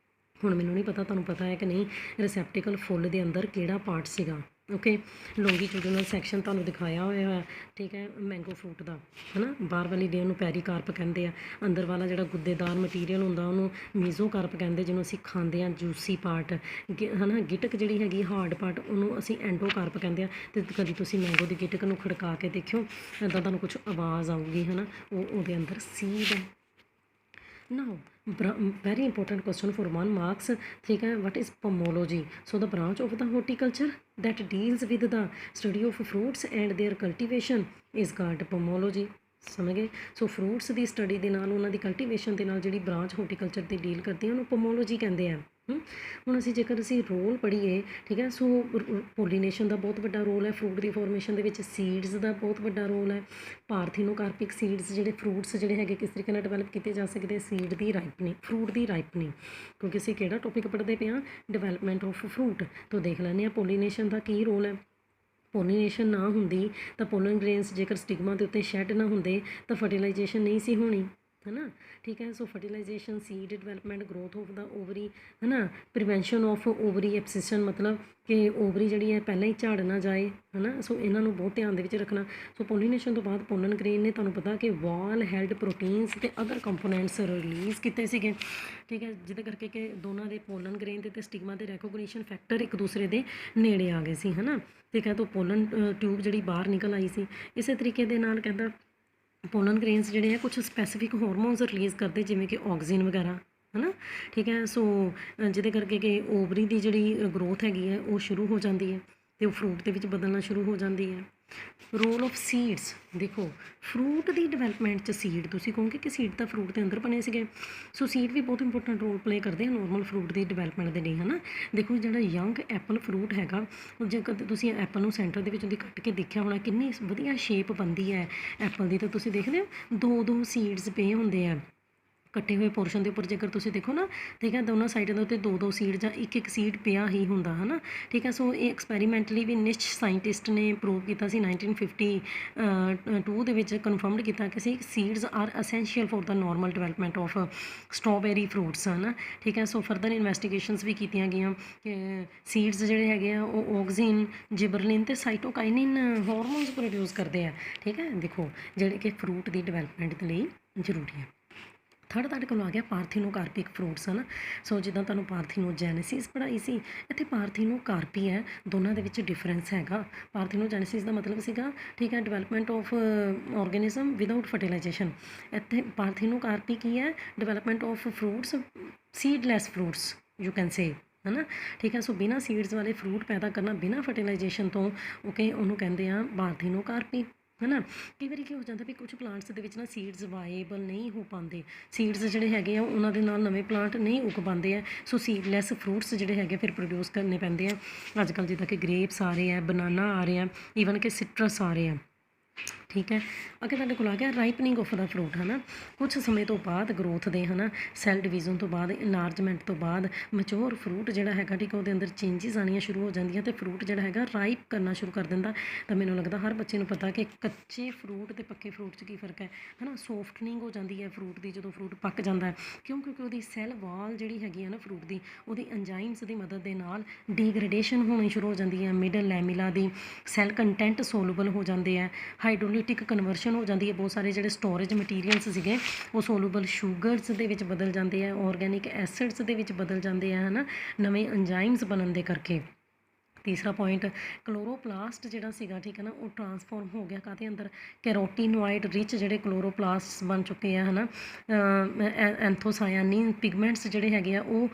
ਹੁਣ ਮੈਨੂੰ ਨਹੀਂ ਪਤਾ ਤੁਹਾਨੂੰ ਪਤਾ ਹੈ ਕਿ ਨਹੀਂ, ਰਿਸੈਪਟੀਕਲ ਫੁੱਲ ਦੇ ਅੰਦਰ ਕਿਹੜਾ ਪਾਰਟ ਸੀਗਾ। ਓਕੇ, ਲੌਂਗੀਟਿਊਡਨਲ ਸੈਕਸ਼ਨ ਤੁਹਾਨੂੰ ਦਿਖਾਇਆ ਹੋਇਆ, ਠੀਕ ਹੈ, ਮੈਂਗੋ ਫਰੂਟ ਦਾ, ਹੈ ਨਾ। ਬਾਹਰ ਵਾਲੀ ਲੇਅਰ ਨੂੰ ਪੈਰੀਕਾਰਪ ਕਹਿੰਦੇ ਆ, ਅੰਦਰ ਵਾਲਾ ਜਿਹੜਾ ਗੁੱਦੇਦਾਰ ਮਟੀਰੀਅਲ ਹੁੰਦਾ ਉਹਨੂੰ ਮੀਜ਼ੋਕਾਰਪ ਕਹਿੰਦੇ, ਜਿਹਨੂੰ ਅਸੀਂ ਖਾਂਦੇ ਹਾਂ ਜੂਸੀ ਪਾਰਟ, ਹੈ ਨਾ। ਗਿਟਕ ਜਿਹੜੀ ਹੈਗੀ ਹਾਰਡ ਪਾਰਟ, ਉਹਨੂੰ ਅਸੀਂ ਐਂਡੋਕਾਰਪ ਕਹਿੰਦੇ ਆ। ਅਤੇ ਕਦੀ ਤੁਸੀਂ ਮੈਂਗੋ ਦੀ ਗਿਟਕ ਨੂੰ ਖੜਕਾ ਕੇ ਦੇਖਿਓ, ਇੱਦਾਂ ਤੁਹਾਨੂੰ ਕੁਛ ਆਵਾਜ਼ ਆਊਗੀ, ਹੈ ਨਾ, ਉਹ ਉਹਦੇ ਅੰਦਰ ਸੀਡ ਹੈ। Now, very important question for 1 marks, ठीक है, what is pomology? So the branch of the horticulture that deals with the study of fruits and their cultivation is called pomology। ਸਮਝ ਗਏ। ਸੋ ਫਰੂਟਸ ਦੀ ਸਟੱਡੀ ਦੇ ਨਾਲ ਉਹਨਾਂ ਦੀ cultivation ਦੇ ਨਾਲ ਜਿਹੜੀ ਬ੍ਰਾਂਚ ਹੋਰਟੀਕਲਚਰ ਦੀ ਡੀਲ ਕਰਦੀ ਹੈ ਉਹਨੂੰ ਪੋਮੋਲੋਜੀ ਕਹਿੰਦੇ ਆ। ਹੁਣ ਜੇਕਰ ਅਸੀਂ ਰੋਲ ਪੜ੍ਹੀਏ, ਠੀਕ ਹੈ, ਸੋ ਪੋਲੀਨੇਸ਼ਨ ਦਾ ਬਹੁਤ ਵੱਡਾ ਰੋਲ ਹੈ ਫਰੂਟ ਦੀ ਫੋਰਮੇਸ਼ਨ ਦੇ ਵਿੱਚ, ਸੀਡਸ ਦਾ ਬਹੁਤ ਵੱਡਾ ਰੋਲ ਹੈ, ਪਾਰਥੀਨੋਕਾਰਪਿਕ ਸੀਡਸ ਜਿਹੜੇ ਫਰੂਟਸ ਜਿਹੜੇ ਹੈਗੇ ਕਿਸ ਤਰੀਕੇ ਨਾਲ ਡਿਵੈਲਪ ਕੀਤੇ ਜਾ ਸਕਦੇ, ਸੀਡ ਦੀ ਰਾਈਪਨਿੰਗ, ਫਰੂਟ ਦੀ ਰਾਈਪਨਿੰਗ, ਕਿਉਂਕਿ ਅਸੀਂ ਕਿਹੜਾ ਟੌਪਿਕ ਪੜ੍ਹਦੇ ਪਏ ਹਾਂ, ਡਿਵੈਲਪਮੈਂਟ ਆਫ ਫਰੂਟ। ਤੋਂ ਦੇਖ ਲੈਂਦੇ ਹਾਂ ਪੋਲੀਨੇਸ਼ਨ ਦਾ ਕੀ ਰੋਲ ਹੈ। ਪੋਲੀਨੇਸ਼ਨ ਨਾ ਹੁੰਦੀ ਤਾਂ ਪੋਲਨ ਗ੍ਰੇਨਸ ਜੇਕਰ ਸਟਿਗਮਾ ਦੇ ਉੱਤੇ ਸ਼ੈੱਡ ਨਾ ਹੁੰਦੇ ਤਾਂ ਫਰਟੀਲਾਈਜੇਸ਼ਨ ਨਹੀਂ ਸੀ ਹੋਣੀ, है ना, ठीक है। So fertilization, seed development, growth of the ovary, है ना, प्रिवेंशन ऑफ ओवरी एब्सिशन, मतलब कि ओवरी ਜਿਹੜੀ ਹੈ ਪਹਿਲਾਂ ਹੀ ਝੜ ਨਾ ਜਾਏ, ਹੈ ਨਾ। ਸੋ ਇਹਨਾਂ ਨੂੰ ਬਹੁਤ ਧਿਆਨ ਦੇ ਵਿੱਚ ਰੱਖਣਾ। ਸੋ ਪੋਲੀਨੇਸ਼ਨ ਤੋਂ ਬਾਅਦ ਪੋਲਨ ਗ੍ਰੇਨ ਨੇ ਤੁਹਾਨੂੰ ਪਤਾ ਕਿ ਵਾਲ ਹੈਲਡ ਪ੍ਰੋਟੀਨਸ ਅਤੇ ਅਦਰ ਕੰਪੋਨੈਂਟਸ ਰਿਲੀਜ਼ ਕੀਤੇ ਸੀਗੇ, ਠੀਕ ਹੈ, ਜਿਹਦੇ ਕਰਕੇ ਕਿ ਦੋਨਾਂ ਦੇ ਪੋਲਨ ਗ੍ਰੇਨ ਦੇ ਅਤੇ ਸਟਿਗਮਾ ਦੇ ਰੈਕੋਗਨੀਸ਼ਨ ਫੈਕਟਰ ਇੱਕ ਦੂਸਰੇ ਦੇ ਨੇੜੇ ਆ ਗਏ ਸੀ, ਹੈ ਨਾ, ਠੀਕ ਹੈ। ਤਾਂ ਪੋਲਨ ਟਿਊਬ ਜਿਹੜੀ ਬਾਹਰ ਨਿਕਲ ਆਈ ਸੀ। ਇਸੇ ਤਰੀਕੇ ਦੇ ਨਾਲ ਕਹਿੰਦਾ ਪੋਲਨ ਗ੍ਰੇਨਸ ਜਿਹੜੇ ਆ ਕੁਛ ਸਪੈਸੀਫਿਕ ਹਾਰਮੋਨਸ ਰਿਲੀਜ਼ ਕਰਦੇ, ਜਿਵੇਂ ਕਿ ਆਕਸੀਨ ਵਗੈਰਾ, ਹੈ ਨਾ, ਠੀਕ ਹੈ। ਸੋ ਜਿਹਦੇ ਕਰਕੇ ਕਿ ਓਵਰੀ ਦੀ ਜਿਹੜੀ ਗਰੋਥ ਹੈਗੀ ਹੈ ਉਹ ਸ਼ੁਰੂ ਹੋ ਜਾਂਦੀ ਹੈ ਅਤੇ ਉਹ ਫਰੂਟ ਦੇ ਵਿੱਚ ਬਦਲਣਾ ਸ਼ੁਰੂ ਹੋ ਜਾਂਦੀ ਹੈ। ਰੋਲ ਆਫ ਸੀਡਸ, ਦੇਖੋ ਫਰੂਟ ਦੀ ਡਿਵੈਲਪਮੈਂਟ 'ਚ ਸੀਡ, ਤੁਸੀਂ ਕਹੋਗੇ ਕਿ ਸੀਡ ਤਾਂ ਫਰੂਟ ਦੇ ਅੰਦਰ ਬਣੇ ਸੀਗੇ। ਸੋ ਸੀਡ ਵੀ ਬਹੁਤ ਇੰਪੋਰਟੈਂਟ ਰੋਲ ਪਲੇ ਕਰਦੇ ਆ ਨੋਰਮਲ ਫਰੂਟ ਦੀ ਡਿਵੈਲਪਮੈਂਟ ਦੇ ਲਈ, ਹੈ ਨਾ। ਦੇਖੋ ਜਿਹੜਾ ਯੰਗ ਐਪਲ ਫਰੂਟ ਹੈਗਾ, ਜੇਕਰ ਤੁਸੀਂ ਐਪਲ ਨੂੰ ਸੈਂਟਰ ਦੇ ਵਿੱਚ ਉਹਦੀ ਕੱਟ ਕੇ ਦੇਖਿਆ ਹੋਣਾ, ਕਿੰਨੀ ਵਧੀਆ ਸ਼ੇਪ ਬਣਦੀ ਹੈ ਐਪਲ ਦੀ। ਤਾਂ ਤੁਸੀਂ ਦੇਖਦੇ ਹੋ ਦੋ ਦੋ ਸੀਡਸ ਪਏ ਹੁੰਦੇ ਆ ਕੱਟੇ ਹੋਏ ਪੋਰਸ਼ਨ ਦੇ ਉੱਪਰ, ਜੇਕਰ ਤੁਸੀਂ ਦੇਖੋ ਨਾ, ਠੀਕ ਹੈ, ਦੋਨਾਂ ਸਾਈਡਾਂ ਦੇ ਉੱਤੇ ਦੋ ਦੋ ਸੀਡ ਜਾਂ ਇੱਕ ਇੱਕ ਸੀਡ ਪਿਆ ਹੀ ਹੁੰਦਾ, ਹੈ ਨਾ, ਠੀਕ ਹੈ। ਸੋ ਇਹ ਐਕਸਪੈਰੀਮੈਂਟਲੀ ਵੀ ਨਿਸ਼ ਸਾਇੰਟਿਸਟ ਨੇ ਪ੍ਰੂਵ ਕੀਤਾ ਸੀ 1952 ਦੇ ਵਿੱਚ, ਕਨਫਰਮਡ ਕੀਤਾ ਕਿ seeds are essential for the normal development of strawberry fruits, ਹੈ ਨਾ, ਠੀਕ ਹੈ। ਸੋ ਫਰਦਰ ਇਨਵੈਸਟੀਗੇਸ਼ਨਸ ਵੀ ਕੀਤੀਆਂ ਗਈਆਂ ਕਿ ਸੀਡਸ ਜਿਹੜੇ ਹੈਗੇ ਆ ਉਹ ਆਕਸੀਨ, ਜਿਬਰਲਿਨ ਅਤੇ ਸਾਈਟੋਕਾਈਨਿਨ ਹਾਰਮੋਨਸ ਪ੍ਰੋਡਿਊਸ ਕਰਦੇ ਆ, ਠੀਕ ਹੈ। ਦੇਖੋ ਜਿਹੜੇ ਕਿ ਫਰੂਟ ਦੀ ਡਿਵੈਲਪਮੈਂਟ ਦੇ ਲਈ ਜ਼ਰੂਰੀ ਹੈ। ਥਰਡ ਤੁਹਾਡੇ ਕੋਲ ਆ ਗਿਆ ਪਾਰਥੀਨੋਕਾਰਪਿਕ ਫਰੂਟਸ, ਹੈ ਨਾ। ਸੋ ਜਿੱਦਾਂ ਤੁਹਾਨੂੰ ਪਾਰਥੀਨੋਜੈਨੇਸਿਸ ਪੜ੍ਹਾਈ ਸੀ, ਇੱਥੇ ਪਾਰਥੀਨੋਕਾਰਪੀ ਹੈ, ਦੋਨਾਂ ਦੇ ਵਿੱਚ ਡਿਫਰੈਂਸ ਹੈਗਾ। ਪਾਰਥੀਨੋਜੈਨੇਸਿਸ ਦਾ ਮਤਲਬ ਸੀਗਾ, ਠੀਕ ਹੈ, ਡਿਵੈਲਪਮੈਂਟ ਆਫ ਆਰਗੈਨਿਜ਼ਮ ਵਿਦਆਊਟ ਫਰਟੀਲਾਈਜੇਸ਼ਨ। ਇੱਥੇ ਪਾਰਥੀਨੋਕਾਰਪੀ ਕੀ ਹੈ, development of fruits, seedless fruits you can say, ਹੈ ਨਾ, ਠੀਕ ਹੈ। ਸੋ ਬਿਨਾਂ ਸੀਡਸ ਵਾਲੇ ਫਰੂਟ ਪੈਦਾ ਕਰਨਾ ਬਿਨਾਂ ਫਰਟੀਲਾਈਜੇਸ਼ਨ ਤੋਂ, ਓਕੇ, ਉਹਨੂੰ ਕਹਿੰਦੇ ਆ ਪਾਰਥੀਨੋਕਾਰਪੀ, ਹੈ ਨਾ। ਕਈ ਵਾਰੀ ਕੀ ਹੋ ਜਾਂਦਾ ਵੀ ਕੁਝ ਪਲਾਂਟਸ ਦੇ ਵਿੱਚ ਨਾ ਸੀਡਸ ਵਾਏਬਲ ਨਹੀਂ ਹੋ ਪਾਉਂਦੇ, ਸੀਡਸ ਜਿਹੜੇ ਹੈਗੇ ਆ ਉਹਨਾਂ ਦੇ ਨਾਲ ਨਵੇਂ ਪਲਾਂਟ ਨਹੀਂ ਉੱਗ ਪਾਉਂਦੇ ਆ। ਸੋ ਸੀਡਲੈਸ ਫਰੂਟਸ ਜਿਹੜੇ ਹੈਗੇ ਫਿਰ ਪ੍ਰੋਡਿਊਸ ਕਰਨੇ ਪੈਂਦੇ ਆ। ਅੱਜ ਕੱਲ੍ਹ ਜਿੱਦਾਂ ਕਿ ਗ੍ਰੇਪਸ ਆ ਰਹੇ ਆ, ਬਨਾਨਾ ਆ ਰਹੇ ਆ, ਈਵਨ ਕਿ ਸਿਟਰਸ ਆ ਰਹੇ ਆ, ਠੀਕ ਹੈ। ਅੱਗੇ ਤੁਹਾਡੇ ਕੋਲ ਆ ਗਿਆ ਰਾਈਪਨਿੰਗ ਆਫ ਦਾ ਫਰੂਟ, ਹੈ ਨਾ। ਕੁਛ ਸਮੇਂ ਤੋਂ ਬਾਅਦ ਗਰੋਥ ਦੇ, ਹੈ ਨਾ, ਸੈੱਲ ਡਿਵੀਜ਼ਨ ਤੋਂ ਬਾਅਦ, ਇਨਲਾਰਜਮੈਂਟ ਤੋਂ ਬਾਅਦ ਮੈਚੋਰ ਫਰੂਟ ਜਿਹੜਾ ਹੈਗਾ, ਠੀਕ ਹੈ, ਉਹਦੇ ਅੰਦਰ ਚੇਂਜਿਸ ਆਉਣੀਆਂ ਸ਼ੁਰੂ ਹੋ ਜਾਂਦੀਆਂ ਅਤੇ ਫਰੂਟ ਜਿਹੜਾ ਹੈਗਾ ਰਾਈਪ ਕਰਨਾ ਸ਼ੁਰੂ ਕਰ ਦਿੰਦਾ। ਤਾਂ ਮੈਨੂੰ ਲੱਗਦਾ ਹਰ ਬੱਚੇ ਨੂੰ ਪਤਾ ਕਿ ਕੱਚੇ ਫਰੂਟ ਅਤੇ ਪੱਕੇ ਫਰੂਟ 'ਚ ਕੀ ਫਰਕ ਹੈ ਨਾ। ਸੋਫਟਨਿੰਗ ਹੋ ਜਾਂਦੀ ਹੈ ਫਰੂਟ ਦੀ ਜਦੋਂ ਫਰੂਟ ਪੱਕ ਜਾਂਦਾ, ਕਿਉਂ, ਕਿਉਂਕਿ ਉਹਦੀ ਸੈੱਲ ਵਾਲ ਜਿਹੜੀ ਹੈਗੀ ਹੈ ਨਾ ਫਰੂਟ ਦੀ, ਉਹਦੀ ਐਂਜ਼ਾਈਮਸ ਦੀ ਮਦਦ ਦੇ ਨਾਲ ਡੀਗ੍ਰੇਡੇਸ਼ਨ ਹੋਣੀ ਸ਼ੁਰੂ ਹੋ ਜਾਂਦੀ ਹੈ। ਮਿਡਲ ਲੈਮਿਲਾ ਦੀ ਸੈੱਲ ਕੰਟੈਂਟ ਸੋਲੂਬਲ ਹੋ ਜਾਂਦੇ ਆ, ਹਾਈਡਰੋਲਿਟਿਕ ਕਨਵਰਸ਼ਨ ਹੋ ਜਾਂਦੀ ਹੈ, ਬਹੁਤ ਸਾਰੇ ਜਿਹੜੇ ਸਟੋਰੇਜ ਮਟੀਰੀਅਲਸ ਸੀਗੇ ਉਹ ਸੋਲੂਬਲ ਸ਼ੂਗਰਸ ਦੇ ਵਿੱਚ ਬਦਲ ਜਾਂਦੇ ਆ, ਆਰਗੈਨਿਕ ਐਸਿਡਸ ਦੇ ਵਿੱਚ ਬਦਲ ਜਾਂਦੇ ਆ, ਹੈ ਨਾ, ਨਵੇਂ ਐਂਜ਼ਾਈਮਸ ਬਣਨ ਦੇ ਕਰਕੇ। ਤੀਸਰਾ ਪੁਆਇੰਟ, ਕਲੋਰੋਪਲਾਸਟ ਜਿਹੜਾ ਸੀਗਾ, ਠੀਕ ਹੈ ਨਾ, ਉਹ ਟਰਾਂਸਫਾਰਮ ਹੋ ਗਿਆ ਕਾਹਦੇ ਅੰਦਰ, ਕੈਰੋਟੀਨੋਇਡ ਰਿਚ ਜਿਹੜੇ ਕਲੋਰੋਪਲਾਸਟ ਬਣ ਚੁੱਕੇ ਆ, ਹੈ ਨਾ। ਐਂਥੋਸਾਇਆਨਿਨ ਪਿਗਮੈਂਟਸ ਜਿਹੜੇ ਹੈਗੇ ਆ ਉਹ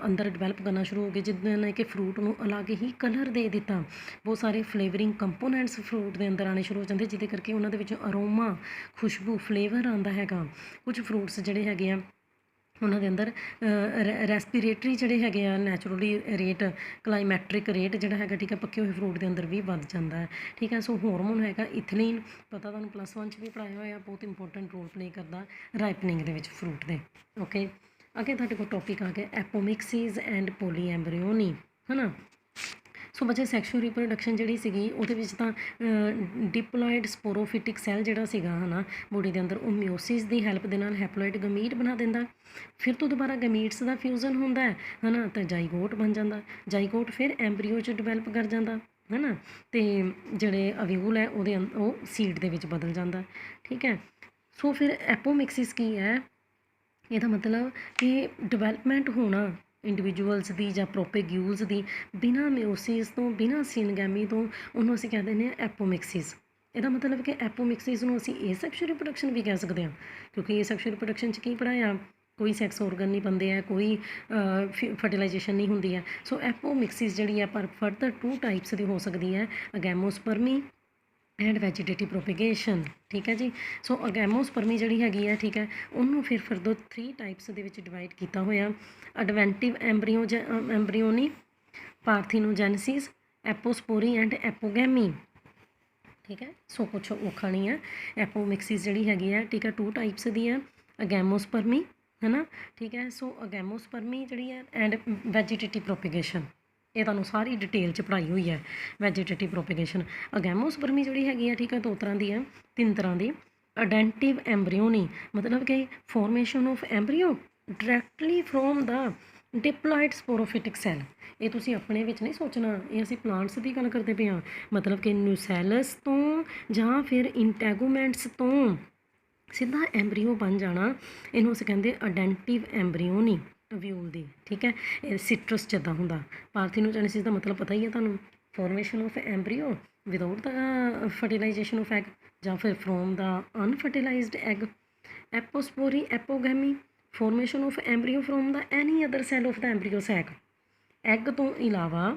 ਅੰਦਰ ਡਿਵੈਲਪ ਕਰਨਾ ਸ਼ੁਰੂ ਹੋ ਗਏ, ਜਿੱਦਾਂ ਨੇ ਕਿ ਫਰੂਟ ਨੂੰ ਅਲੱਗ ਹੀ ਕਲਰ ਦੇ ਦਿੱਤਾ। ਬਹੁਤ ਸਾਰੇ ਫਲੇਵਰਿੰਗ ਕੰਪੋਨੈਂਟਸ ਫਰੂਟ ਦੇ ਅੰਦਰ ਆਉਣੇ ਸ਼ੁਰੂ ਹੋ ਜਾਂਦੇ, ਜਿਹਦੇ ਕਰਕੇ ਉਹਨਾਂ ਦੇ ਵਿੱਚ ਅਰੋਮਾ, ਖੁਸ਼ਬੂ, ਫਲੇਵਰ ਆਉਂਦਾ ਹੈਗਾ। ਕੁਝ ਫਰੂਟਸ ਜਿਹੜੇ ਹੈਗੇ ਆ ਉਹਨਾਂ ਦੇ ਅੰਦਰ ਰੈਸਪੀਰੇਟਰੀ ਜਿਹੜੇ ਹੈਗੇ ਆ ਨੈਚੁਰਲੀ ਰੇਟ, ਕਲਾਈਮੈਟ੍ਰਿਕ ਰੇਟ ਜਿਹੜਾ ਹੈਗਾ, ਠੀਕ ਹੈ, ਪੱਕੇ ਹੋਏ ਫਰੂਟ ਦੇ ਅੰਦਰ ਵੀ ਵੱਧ ਜਾਂਦਾ ਹੈ, ਠੀਕ ਹੈ। ਸੋ ਹਾਰਮੋਨ ਹੈਗਾ ਇਥਲੀਨ, ਪਤਾ ਤੁਹਾਨੂੰ +1 'ਚ ਵੀ ਪੜ੍ਹਾਇਆ ਹੋਇਆ, ਬਹੁਤ ਇੰਪੋਰਟੈਂਟ ਰੋਲ ਪਲੇ ਕਰਦਾ ਰਾਈਪਨਿੰਗ ਦੇ ਵਿੱਚ ਫਰੂਟ ਦੇ। ਓਕੇ, ਅੱਗੇ ਤੁਹਾਡੇ ਕੋਲ ਟੌਪਿਕ ਆ ਗਿਆ ਐਪੋਮਿਕਸਿਸ ਐਂਡ ਪੋਲੀਐਂਬਰੀਓਨੀ, ਹੈ ਨਾ। ਸੋ ਬੱਚੇ ਸੈਕਸ਼ੂਅਲ ਰੀਪਰੋਡਕਸ਼ਨ ਜਿਹੜੀ ਸੀਗੀ ਉਹਦੇ ਵਿੱਚ ਤਾਂ ਡਿਪਲੋਇਡ ਸਪੋਰੋਫਿਟਿਕ ਸੈੱਲ ਜਿਹੜਾ ਸੀਗਾ, ਹੈ ਨਾ, ਬੋਡੀ ਦੇ ਅੰਦਰ, ਉਹ ਮਿਓਸਿਸ ਦੀ ਹੈਲਪ ਦੇ ਨਾਲ ਹੈਪਲੋਇਡ ਗਮੀਟ ਬਣਾ ਦਿੰਦਾ। ਫਿਰ ਤੋਂ ਦੁਬਾਰਾ ਗਮੀਟਸ ਦਾ ਫਿਊਜ਼ਨ ਹੁੰਦਾ ਹੈ ਨਾ, ਤਾਂ ਜਾਈਗੋਟ ਬਣ ਜਾਂਦਾ। ਜਾਈਗੋਟ ਫਿਰ ਐਂਬਰੀਓ 'ਚ ਡਿਵੈਲਪ ਕਰ ਜਾਂਦਾ, ਹੈ ਨਾ, ਅਤੇ ਜਿਹੜੇ ਅਵਿਊਲ ਹੈ ਉਹ ਸੀਡ ਦੇ ਵਿੱਚ ਬਦਲ ਜਾਂਦਾ, ਠੀਕ ਹੈ। ਸੋ ਫਿਰ ਐਪੋਮਿਕਸਿਸ ਕੀ ਹੈ, ਇਹਦਾ ਮਤਲਬ ਕਿ ਡਿਵੈਲਪਮੈਂਟ ਹੋਣਾ ਇੰਡੀਵਿਜੂਅਲਸ ਦੀ ਜਾਂ ਪ੍ਰੋਪੇਗਿਊਲਸ ਦੀ ਬਿਨਾਂ ਮਿਓਸਿਸ ਤੋਂ, ਬਿਨਾਂ ਸਿਨਗੈਮੀ ਤੋਂ, ਉਹਨੂੰ ਅਸੀਂ ਕਹਿ ਦਿੰਦੇ ਹਾਂ ਐਪੋਮਿਕਸਿਸ। ਇਹਦਾ ਮਤਲਬ ਕਿ ਐਪੋਮਿਕਸਿਸ ਨੂੰ ਅਸੀਂ ਏਸੈਕਸ਼ੁਅਲ ਰਿਪਰੋਡਕਸ਼ਨ ਵੀ ਕਹਿ ਸਕਦੇ ਹਾਂ, ਕਿਉਂਕਿ ਏਸੈਕਸ਼ੁਅਲ ਰਿਪਰੋਡਕਸ਼ਨ 'ਚ ਕੀ ਪੜ੍ਹਾਇਆ, ਕੋਈ ਸੈਕਸ ਔਰਗਨ ਨਹੀਂ ਬਣਦੇ ਹੈ, ਕੋਈ ਫਰਟੀਲਾਈਜੇਸ਼ਨ ਨਹੀਂ ਹੁੰਦੀ ਹੈ। ਸੋ ਐਪੋਮਿਕਸਿਸ ਜਿਹੜੀ ਹੈ ਪਰ ਫਰਦਰ 2 ਟਾਈਪਸ ਦੀ ਹੋ ਸਕਦੀ ਹੈ, ਅਗੈਮੋਸਪਰਮੀ ਐਂਡ ਵੈਜੀਟੇਟਿਵ ਪ੍ਰੋਪੇਗੇਸ਼ਨ, ਠੀਕ ਹੈ ਜੀ। ਸੋ ਅਗੈਮੋਸਪਰਮੀ ਜਿਹੜੀ ਹੈਗੀ ਹੈ, ਠੀਕ ਹੈ, ਉਹਨੂੰ ਫਿਰ ਫਰਦਰ 3 ਟਾਈਪਸ ਦੇ ਵਿੱਚ ਡਿਵਾਈਡ ਕੀਤਾ ਹੋਇਆ, ਅਡਵੈਂਟਿਵ ਐਂਬਰੀਓਨੀ, ਪਾਰਥੀਨੋਜੈਨਸਿਸ, ਐਪੋਸਪੋਰੀ ਐਂਡ ਐਪੋਗੈਮੀ, ਠੀਕ ਹੈ। ਸੋ ਕੁਛ ਔਖਾ ਨਹੀਂ ਹੈ। ਐਪੋਮਿਕਸਿਸ ਜਿਹੜੀ ਹੈਗੀ ਹੈ, ਠੀਕ ਹੈ, 2 ਟਾਈਪਸ ਦੀ ਹੈ, ਅਗੈਮੋਸਪਰਮੀ, ਹੈ ਨਾ, ਠੀਕ ਹੈ। ਸੋ ਅਗੈਮੋਸਪਰਮੀ ਜਿਹੜੀ ਹੈ ਐਂਡ ਵੈਜੀਟੇਟਿਵ ਪ੍ਰੋਪੇਗੇਸ਼ਨ, ਇਹ ਤੁਹਾਨੂੰ ਸਾਰੀ ਡਿਟੇਲ 'ਚ ਪੜ੍ਹਾਈ ਹੋਈ ਹੈ। ਵੈਜੀਟੇਟਿਵ ਪ੍ਰੋਪੇਗੇਸ਼ਨ, ਅਗੈਮੋਸਪਰਮੀ ਜਿਹੜੀ ਹੈਗੀ ਹੈ, ਠੀਕ ਹੈ, 2 ਤਰ੍ਹਾਂ ਦੀ ਹੈ, 3 ਤਰ੍ਹਾਂ ਦੀ। ਅਡੈਂਟਿਵ ਐਂਬਰੀਓਨੀ ਮਤਲਬ ਕਿ formation of embryo directly from the diploid sporophytic cell. ਇਹ ਤੁਸੀਂ ਆਪਣੇ ਵਿੱਚ ਨਹੀਂ ਸੋਚਣਾ, ਇਹ ਅਸੀਂ ਪਲਾਂਟਸ ਦੀ ਗੱਲ ਕਰਦੇ ਪਏ ਹਾਂ, ਮਤਲਬ ਕਿ ਨਿਊਸੈਲਸ ਤੋਂ ਜਾਂ ਫਿਰ ਇੰਟੈਗੂਮੈਂਟਸ ਤੋਂ ਸਿੱਧਾ ਐਂਬਰੀਓ ਬਣ ਜਾਣਾ, ਇਹਨੂੰ ਅਸੀਂ ਕਹਿੰਦੇ ਅਡੈਂਟਿਵ ਐਂਬਰੀਓਨੀ ਅਵਿਊਲ ਦੀ, ਠੀਕ ਹੈ। ਇਹ ਸਿਟਰਸ 'ਚ ਇੱਦਾਂ ਹੁੰਦਾ। ਪਾਰਥੀਨੋਜੈਨਸਿਸ ਦਾ ਮਤਲਬ ਪਤਾ ਹੀ ਹੈ ਤੁਹਾਨੂੰ, formation of embryo without the fertilization of egg ਜਾਂ ਫਿਰ from the unfertilized egg. Apospory apogamy, formation of embryo from the any other cell of the embryo sac. Egg ਤੋਂ ਇਲਾਵਾ,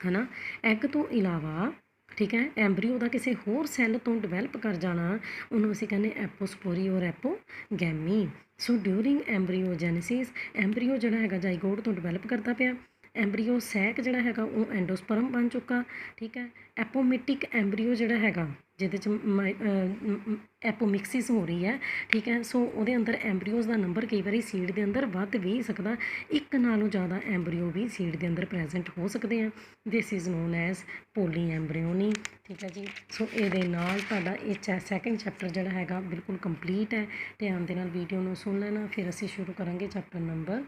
ਹੈ ਨਾ, ਐਗ ਤੋਂ ਇਲਾਵਾ, ਠੀਕ ਹੈ, ਐਂਬਰੀਓ ਦਾ ਕਿਸੇ ਹੋਰ ਸੈੱਲ ਤੋਂ ਡਿਵੈਲਪ ਕਰ ਜਾਣਾ, ਉਹਨੂੰ ਅਸੀਂ ਕਹਿੰਦੇ ਐਪੋਸਪੋਰੀ ਔਰ ਐਪੋਗੈਮੀ। ਸੋ ਡਿਊਰਿੰਗ ਐਂਬਰੀਓਜੈਨਸਿਸ, ਐਂਬਰੀਓ ਜਿਹੜਾ ਹੈਗਾ ਜਾਈਗੋਟ ਤੋਂ ਡਿਵੈਲਪ ਕਰਦਾ ਪਿਆ, ਐਂਬਰੀਓ ਸੈਕ ਜਿਹੜਾ ਹੈਗਾ ਉਹ ਐਂਡੋਸਪਰਮ ਬਣ ਚੁੱਕਾ, ਠੀਕ ਹੈ। ਐਪੋਮਿਟਿਕ ਐਂਬਰੀਓ ਜਿਹੜਾ ਹੈਗਾ, ਜਿਹਦੇ 'ਚ ਐਪੋਮਿਕਸਿਸ ਹੋ ਰਹੀ ਹੈ, ਠੀਕ ਹੈ। ਸੋ ਉਹਦੇ ਅੰਦਰ ਐਂਬਰੀਓਜ਼ ਦਾ ਨੰਬਰ ਕਈ ਵਾਰੀ ਸੀਡ ਦੇ ਅੰਦਰ ਵੱਧ ਵੀ ਸਕਦਾ, ਇੱਕ ਨਾਲੋਂ ਜ਼ਿਆਦਾ ਐਂਬਰੀਓ ਵੀ ਸੀਡ ਦੇ ਅੰਦਰ ਪ੍ਰੈਜ਼ੈਂਟ ਹੋ ਸਕਦੇ ਆ। ਦਿਸ ਇਜ਼ ਨੋਨ ਐਜ਼ ਪੋਲੀ ਐਂਬਰੀਓਨੀ, ਠੀਕ ਹੈ ਜੀ। ਸੋ ਇਹਦੇ ਨਾਲ ਤੁਹਾਡਾ ਇਹ ਸੈਕਿੰਡ ਚੈਪਟਰ ਜਿਹੜਾ ਹੈਗਾ ਬਿਲਕੁਲ ਕੰਪਲੀਟ ਹੈ। ਧਿਆਨ ਦੇ ਨਾਲ ਵੀਡੀਓ ਨੂੰ ਸੁਣ ਲੈਣਾ, ਫਿਰ ਅਸੀਂ ਸ਼ੁਰੂ ਕਰਾਂਗੇ ਚੈਪਟਰ ਨੰਬਰ